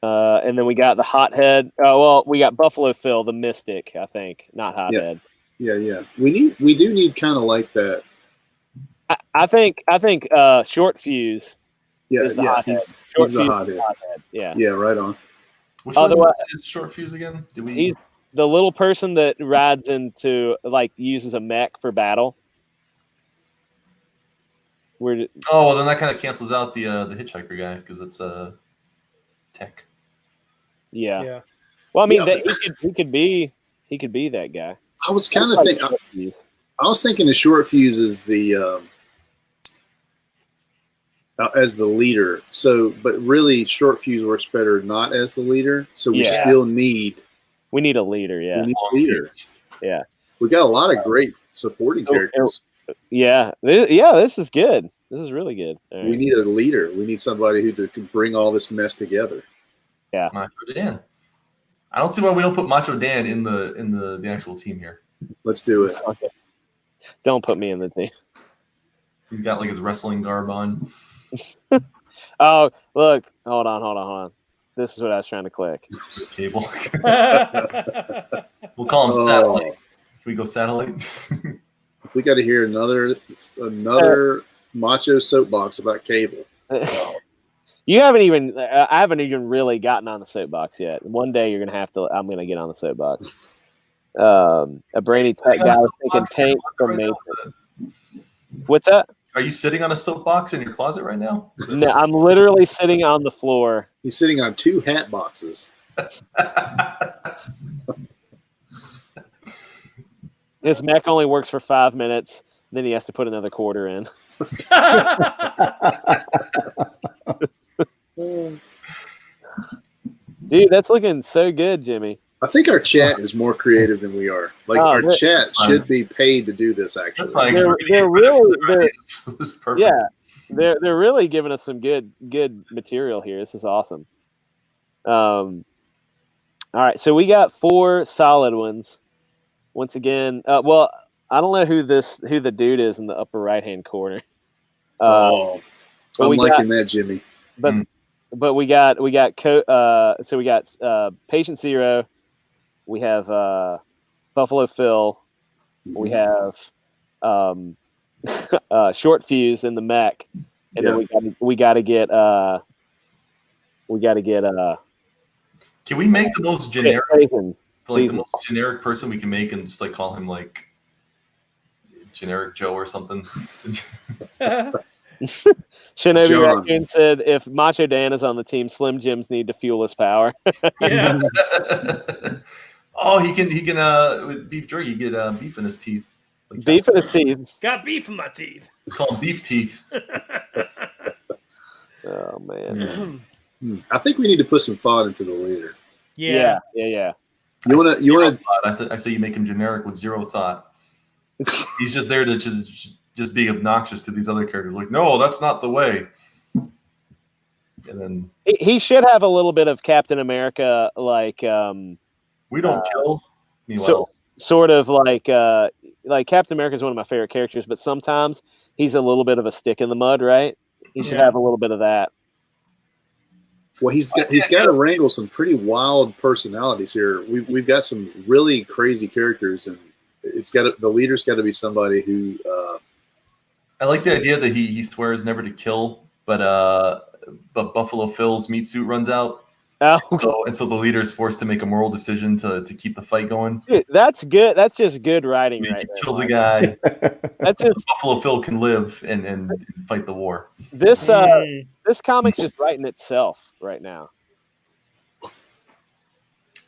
And then we got the hothead. Oh well, we got Buffalo Phil, the Mystic. I think not hothead. Yeah. We do need kind of like that. I think Short Fuse. Yeah, is the yeah. hothead. He's the Fuse hothead. is hothead. Yeah. Yeah, right on. Which one Otherwise- is Short Fuse again? Did we? He's the little person that rides into uses a mech for battle. We're Oh well, then that kind of cancels out the hitchhiker guy because it's tech. yeah. Yeah. Well, I mean, Yeah, he could be that guy. I was kind of thinking. I was thinking the short fuse is the as the leader. So, but really, short fuse works better not as the leader. So we Yeah. still need We need a leader. Yeah. we need a leader. Yeah. We got a lot of great supporting characters. Yeah. This is good. This is really good. All We right. need a leader. We need somebody who can bring all this mess together. Macho Dan. I don't see why we don't put Macho Dan in the actual team here. Let's do it. Okay. Don't put me in the team. He's got like his wrestling garb on. Oh, look. Hold on. This is what I was trying to click. Cable. We'll call him Satellite. Can we go Satellite? We got to hear another macho soapbox about Cable. You haven't even. I haven't even really gotten on the soapbox yet. One day you're gonna have to. I'm gonna get on the soapbox. A brainy tech guy was thinking tank from me. What's that? Are you sitting on a soapbox in your closet right now? No, I'm literally sitting on the floor. He's sitting on 2 hat boxes. His mech only works for 5 minutes. Then he has to put another quarter in. Dude, that's looking so good, Jimmy. I think our chat is more creative than we are. Like our chat should be paid to do this. Actually, They're really, this is perfect. yeah, they're really giving us some good material here. This is awesome. All right, so we got 4 solid ones. Once again, well, I don't know who the dude is in the upper right hand corner. I'm liking that, Jimmy. But we got so we got Patient Zero, we have Buffalo Phil, we have Short Fuse in the mech, and then we got to get Can we make the most generic, Season. the most generic person we can make, and just like call him like Generic Joe or something? Shinobi Raccoon said, "If Macho Dan is on the team, Slim Jims need to fuel his power." Yeah. Oh, he can with beef jerky, you get beef in his teeth. Like Beef in his teeth. Got beef in my teeth. We call them beef teeth. Oh man. I think we need to put some thought into the leader. Yeah. You want to? I say you make him generic with zero thought. He's just there to just be obnoxious to these other characters. Like, no, that's not the way. And then he should have a little bit of Captain America, like we don't kill. Sort of like Captain America is one of my favorite characters, but sometimes he's a little bit of a stick in the mud, right? He should have a little bit of that. Well, he's got to wrangle some pretty wild personalities here. We've got some really crazy characters, and the leader's got to be somebody who. I like the idea that he swears never to kill, but Buffalo Phil's meat suit runs out. Oh. So the leader is forced to make a moral decision to keep the fight going. Dude, that's good. That's just good writing, So right? He kills a guy. That's just Buffalo Phil can live and fight the war. This comic's just writing itself right now.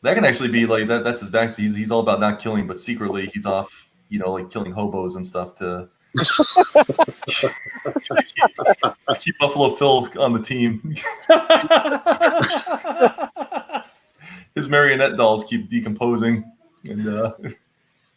That can actually be like that. That's his backstory. He's all about not killing, but secretly he's off, like killing hobos and stuff to keep Buffalo Phil on the team. His marionette dolls keep decomposing, and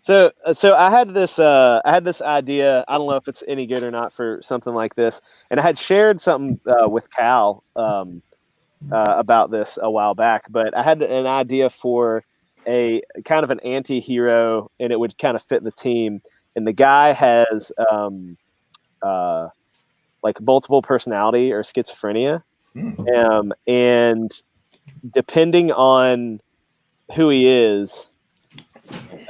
So I had this idea. I don't know if it's any good or not for something like this, and I had shared something with Cal about this a while back. But I had an idea for a kind of an anti-hero, and it would kind of fit the team. And the guy has like multiple personality or schizophrenia, and depending on who he is,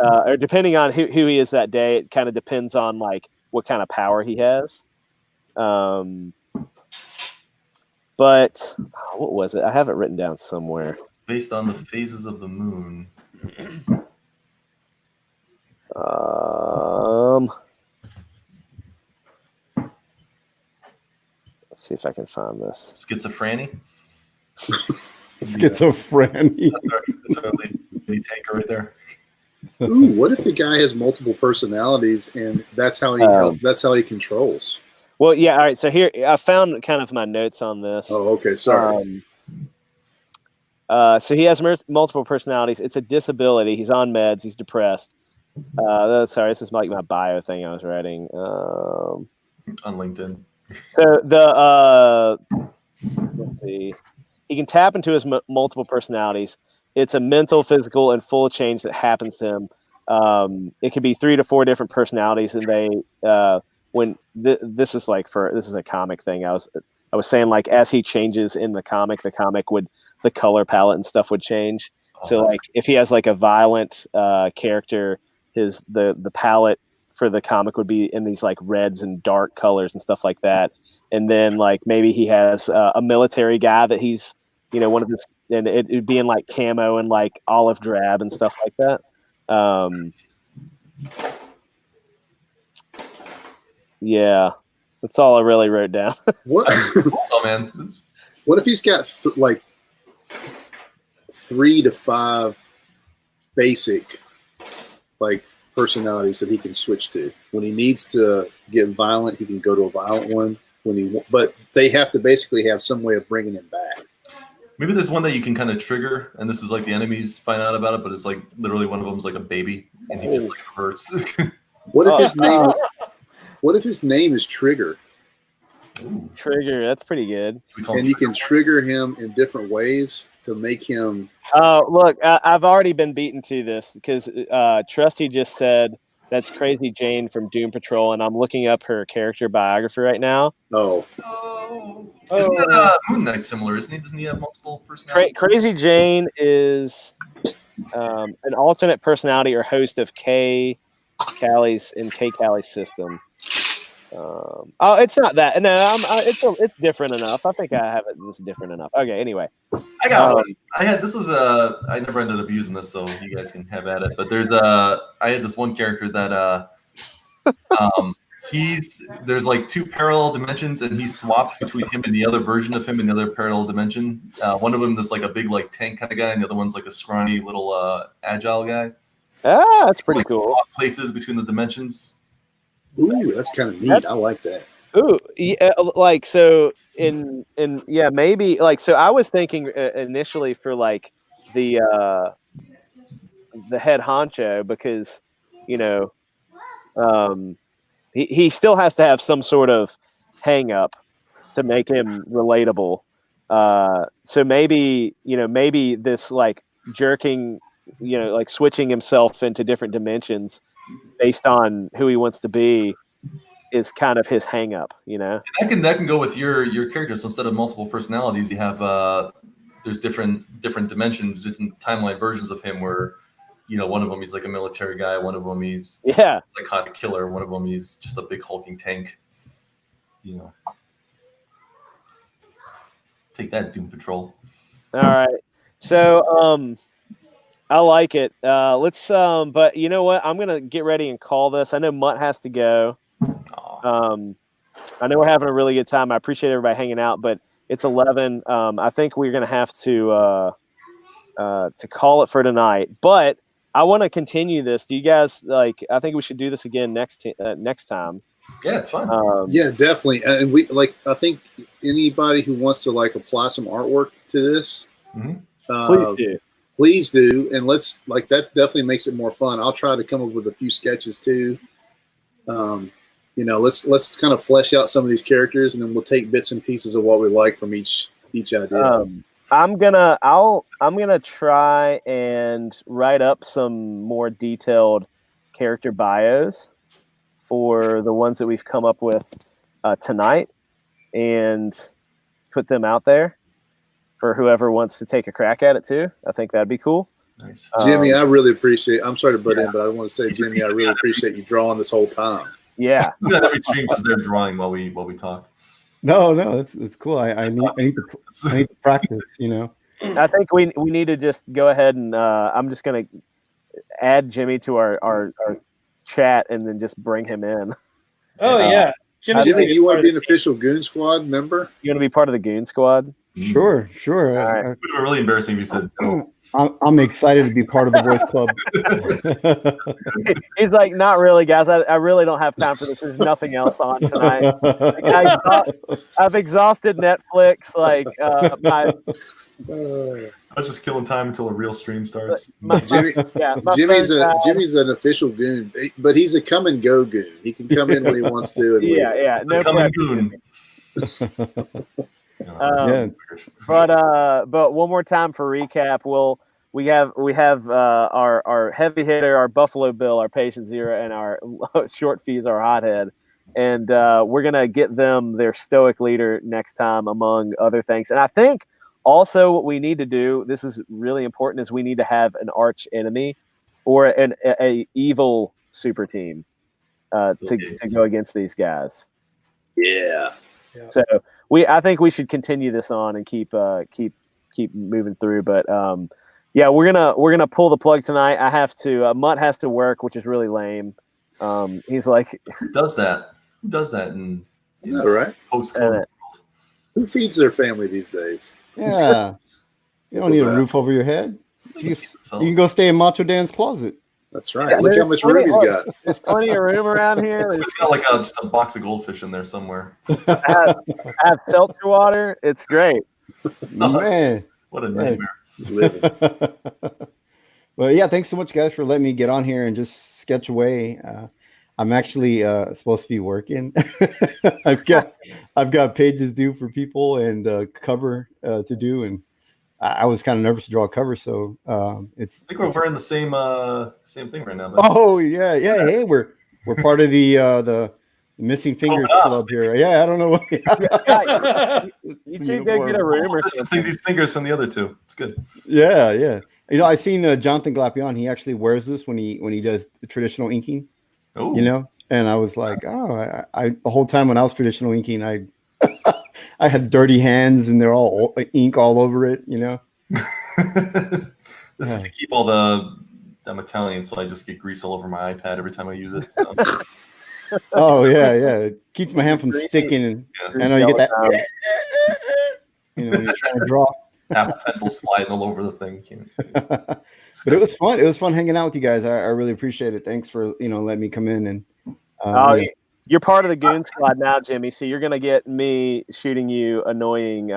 or depending on who he is that day, it kind of depends on like what kind of power he has. But what was it? I have it written down somewhere. Based on the phases of the moon. see if I can find this. Schizophrenia. Schizophrenia. That's our lead tanker right there. Ooh, what if the guy has multiple personalities and that's how he controls? Well, yeah. All right. So here, I found kind of my notes on this. Oh, okay. Sorry. So he has multiple personalities. It's a disability. He's on meds. He's depressed. Sorry, this is like my bio thing I was writing. On LinkedIn. So let's see. He can tap into his multiple personalities. It's a mental, physical, and full change that happens to him. It could be 3 to 4 different personalities, and they this is a comic thing. I was saying, like, as he changes in the comic the color palette and stuff would change. So like if he has like a violent character, the palette for the comic would be in these like reds and dark colors and stuff like that. And then like maybe he has a military guy that he's one of his, and it'd be in like camo and like olive drab and stuff like that. Yeah, that's all I really wrote down. What? Oh man. What if he's got like 3 to 5 basic like personalities that he can switch to? When he needs to get violent, he can go to a violent one. But they have to basically have some way of bringing him back. Maybe there's one that you can kind of trigger, and this is like the enemies find out about it, but it's like literally one of them's like a baby, and he gets like hurts. What if his name? What if his name is Trigger? Ooh. Trigger, that's pretty good. And you can trigger him in different ways to make him. Look, I've already been beaten to this because Trusty just said that's Crazy Jane from Doom Patrol, and I'm looking up her character biography right now. Oh. Isn't that Moon Knight similar? Isn't he? Doesn't he have multiple personalities? Crazy Jane is an alternate personality or host of K. Callie's system. It's not that. No, it's different enough. I think I have it. It's different enough. Okay. Anyway, I got one. I never ended up using this, so you guys can have at it. But I had this one character that there's like 2 parallel dimensions, and he swaps between him and the other version of him in the other parallel dimension. One of them is like a big like tank kind of guy, and the other one's like a scrawny little agile guy. That's pretty cool. Swap places between the dimensions. Ooh, that's kind of neat. I like that. Ooh, yeah, like so maybe like so. I was thinking initially for like the head honcho because he still has to have some sort of hang up to make him relatable. So maybe this like jerking, like switching himself into different dimensions based on who he wants to be is kind of his hang up, And that can go with your characters. So instead of multiple personalities, you have there's different dimensions, different timeline versions of him where one of them he's like a military guy, one of them he's a psychotic killer, one of them he's just a big hulking tank. Take that, Doom Patrol. All right. So I like it. Let's but you know what? I'm gonna get ready and call this. I know Mutt has to go. I know we're having a really good time. I appreciate everybody hanging out, but it's 11. I think we're gonna have to call it for tonight. But I want to continue this. Do you guys like? I think we should do this again next time. Yeah, it's fun. Yeah, definitely. And I think anybody who wants to like apply some artwork to this, please do. And let's that definitely makes it more fun. I'll try to come up with a few sketches too. Let's kind of flesh out some of these characters, and then we'll take bits and pieces of what we like from each idea. I'm gonna try and write up some more detailed character bios for the ones that we've come up with tonight, and put them out there for whoever wants to take a crack at it too. I think that'd be cool. Nice. Jimmy, I really appreciate. I'm sorry to butt in, but I want to say, Jimmy, I really appreciate you drawing this whole time. Yeah, every stream because they're drawing while we talk. No, it's cool. I need to practice. I think we need to just go ahead and I'm just gonna add Jimmy to our chat and then just bring him in. Oh yeah. Jimmy, Jimmy, do you want to be an part of official Goon Squad member? You want to be part of the Goon Squad? Sure. All right. It would have been really embarrassing if you said no. I'm excited to be part of the boys club. He's like, not really, guys. I really don't have time for this. There's nothing else on tonight. I've exhausted Netflix. Like my I was just killing time until a real stream starts. Jimmy, yeah, my Jimmy's phone's out. Jimmy's an official goon, but he's a come and go goon. He can come in when he wants to. And Yeah, leave. yeah. No Coming pressure. goon. Yeah. But one more time for recap, we have our heavy hitter, our Buffalo Bill, our patient zero, and our short fuse, our hothead, and we're gonna get them their stoic leader next time, among other things. And I think also what we need to do, this is really important, is we need to have an arch enemy or a evil super team to go against these guys. Yeah. So I think we should continue this on and keep moving through. But yeah, we're gonna pull the plug tonight. I have to. Mutt has to work, which is really lame. He's like, Who does that? Who does that in All right. post-COVID world? Who feeds their family these days? Yeah. You don't need a roof over your head. You can go stay in Macho Dan's closet. That's right. Look how much room he's got. There's plenty of room around here. It's got like just a box of goldfish in there somewhere. I have seltzer water. It's great. Man. What a nightmare. Living. Well, yeah, thanks so much, guys, for letting me get on here and just sketch away. I'm actually supposed to be working. I've got pages due for people and cover to do, and I was kind of nervous to draw a cover, so it's. I think we're wearing the same thing right now. Man. Oh yeah. Hey, we're part of the Missing Fingers Club here. Yeah, I don't know what. You two go get a room or Distancing something. these fingers from the other two. It's good. Yeah. You know, I've seen Jonathan Glapion. He actually wears this when he does the traditional inking. Oh, You know, and I was like, oh, I the whole time when I was traditional inking, I I had dirty hands and they're all ink all over it. You know. This is to keep all them Italian, so I just get grease all over my iPad every time I use it. So. Oh yeah. It keeps my hand from sticking, and I know you get that. You know, when you're trying to draw. Apple pencil sliding all over the thing. But it was fun. It was fun hanging out with you guys. I really appreciate it. Thanks for letting me come in and. You're part of the Goon Squad now, Jimmy. So you're gonna get me shooting you annoying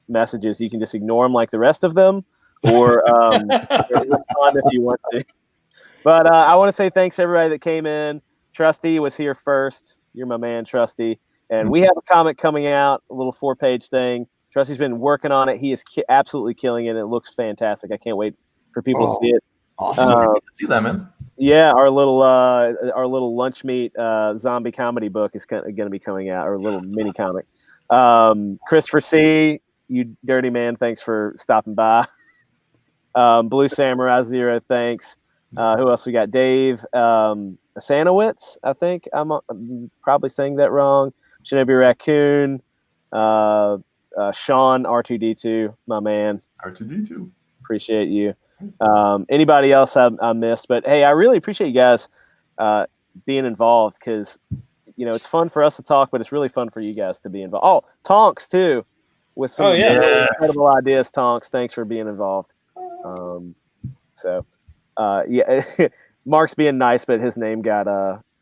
messages. You can just ignore them like the rest of them, or respond if you want to. But I want to say thanks to everybody that came in. Trusty was here first. You're my man, Trusty. And we have a comic coming out, a little 4-page thing. Trusty's been working on it. He is absolutely killing it. It looks fantastic. I can't wait for people to see it. Awesome. Good to see that, man. Yeah, our little lunch meat zombie comedy book is going to be coming out, or little mini comic. Christopher C, you dirty man, thanks for stopping by. Blue Samurai Zero, thanks. Who else we got? Dave Sanowitz, I think I'm probably saying that wrong. Shinobi Raccoon, Sean R2D2, my man. R2D2. Appreciate you. Anybody else I missed, but hey, I really appreciate you guys being involved, because it's fun for us to talk, but it's really fun for you guys to be involved. Oh, Tonks too, with some really incredible ideas. Tonks, thanks for being involved. Yeah, Mark's being nice, but his name got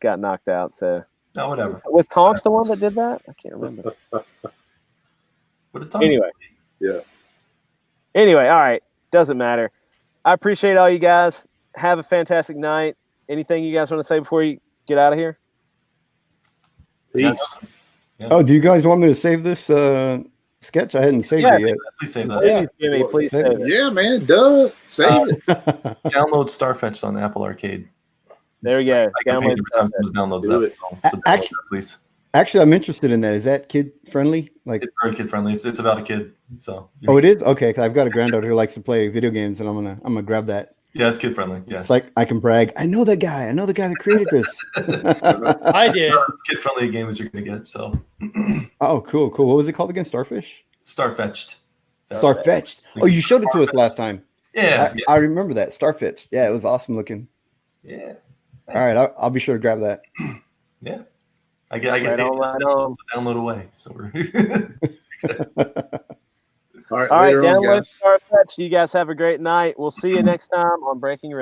knocked out. So whatever. Was Tonks the one that did that? I can't remember. Anyway, yeah. Anyway, all right, doesn't matter. I appreciate all you guys. Have a fantastic night. Anything you guys want to say before you get out of here? Peace. Yeah. Oh, do you guys want me to save this sketch? I hadn't saved it yet. Please save that. Please, Jimmy, please save it. Yeah, man. Duh. Save it. Download Starfetched on Apple Arcade. There we go. I can pay every time someone downloads Do that. it. So support that, please. Actually, I'm interested in that. Is that kid friendly? Like, It's very kid friendly. It's about a kid. So oh, it is. Okay, 'cause I've got a granddaughter who likes to play video games, and I'm gonna grab that. yeah, it's kid friendly. Yeah, It's like I can brag. I know that guy. I know the guy that created this. I did. It's kid friendly game as you're gonna get. So Oh, cool. What was it called again? Starfish? Starfetched. Starfetched. Oh, you showed it to us last time. Yeah. I remember that. Starfetched. Yeah, it was awesome looking. Yeah. All right, I'll be sure to grab that. Yeah. I get Right on, right on. the download away. So we're All right, All right, later on, download guys. Star Fetch. You guys have a great night. We'll see you next time on Breaking Red.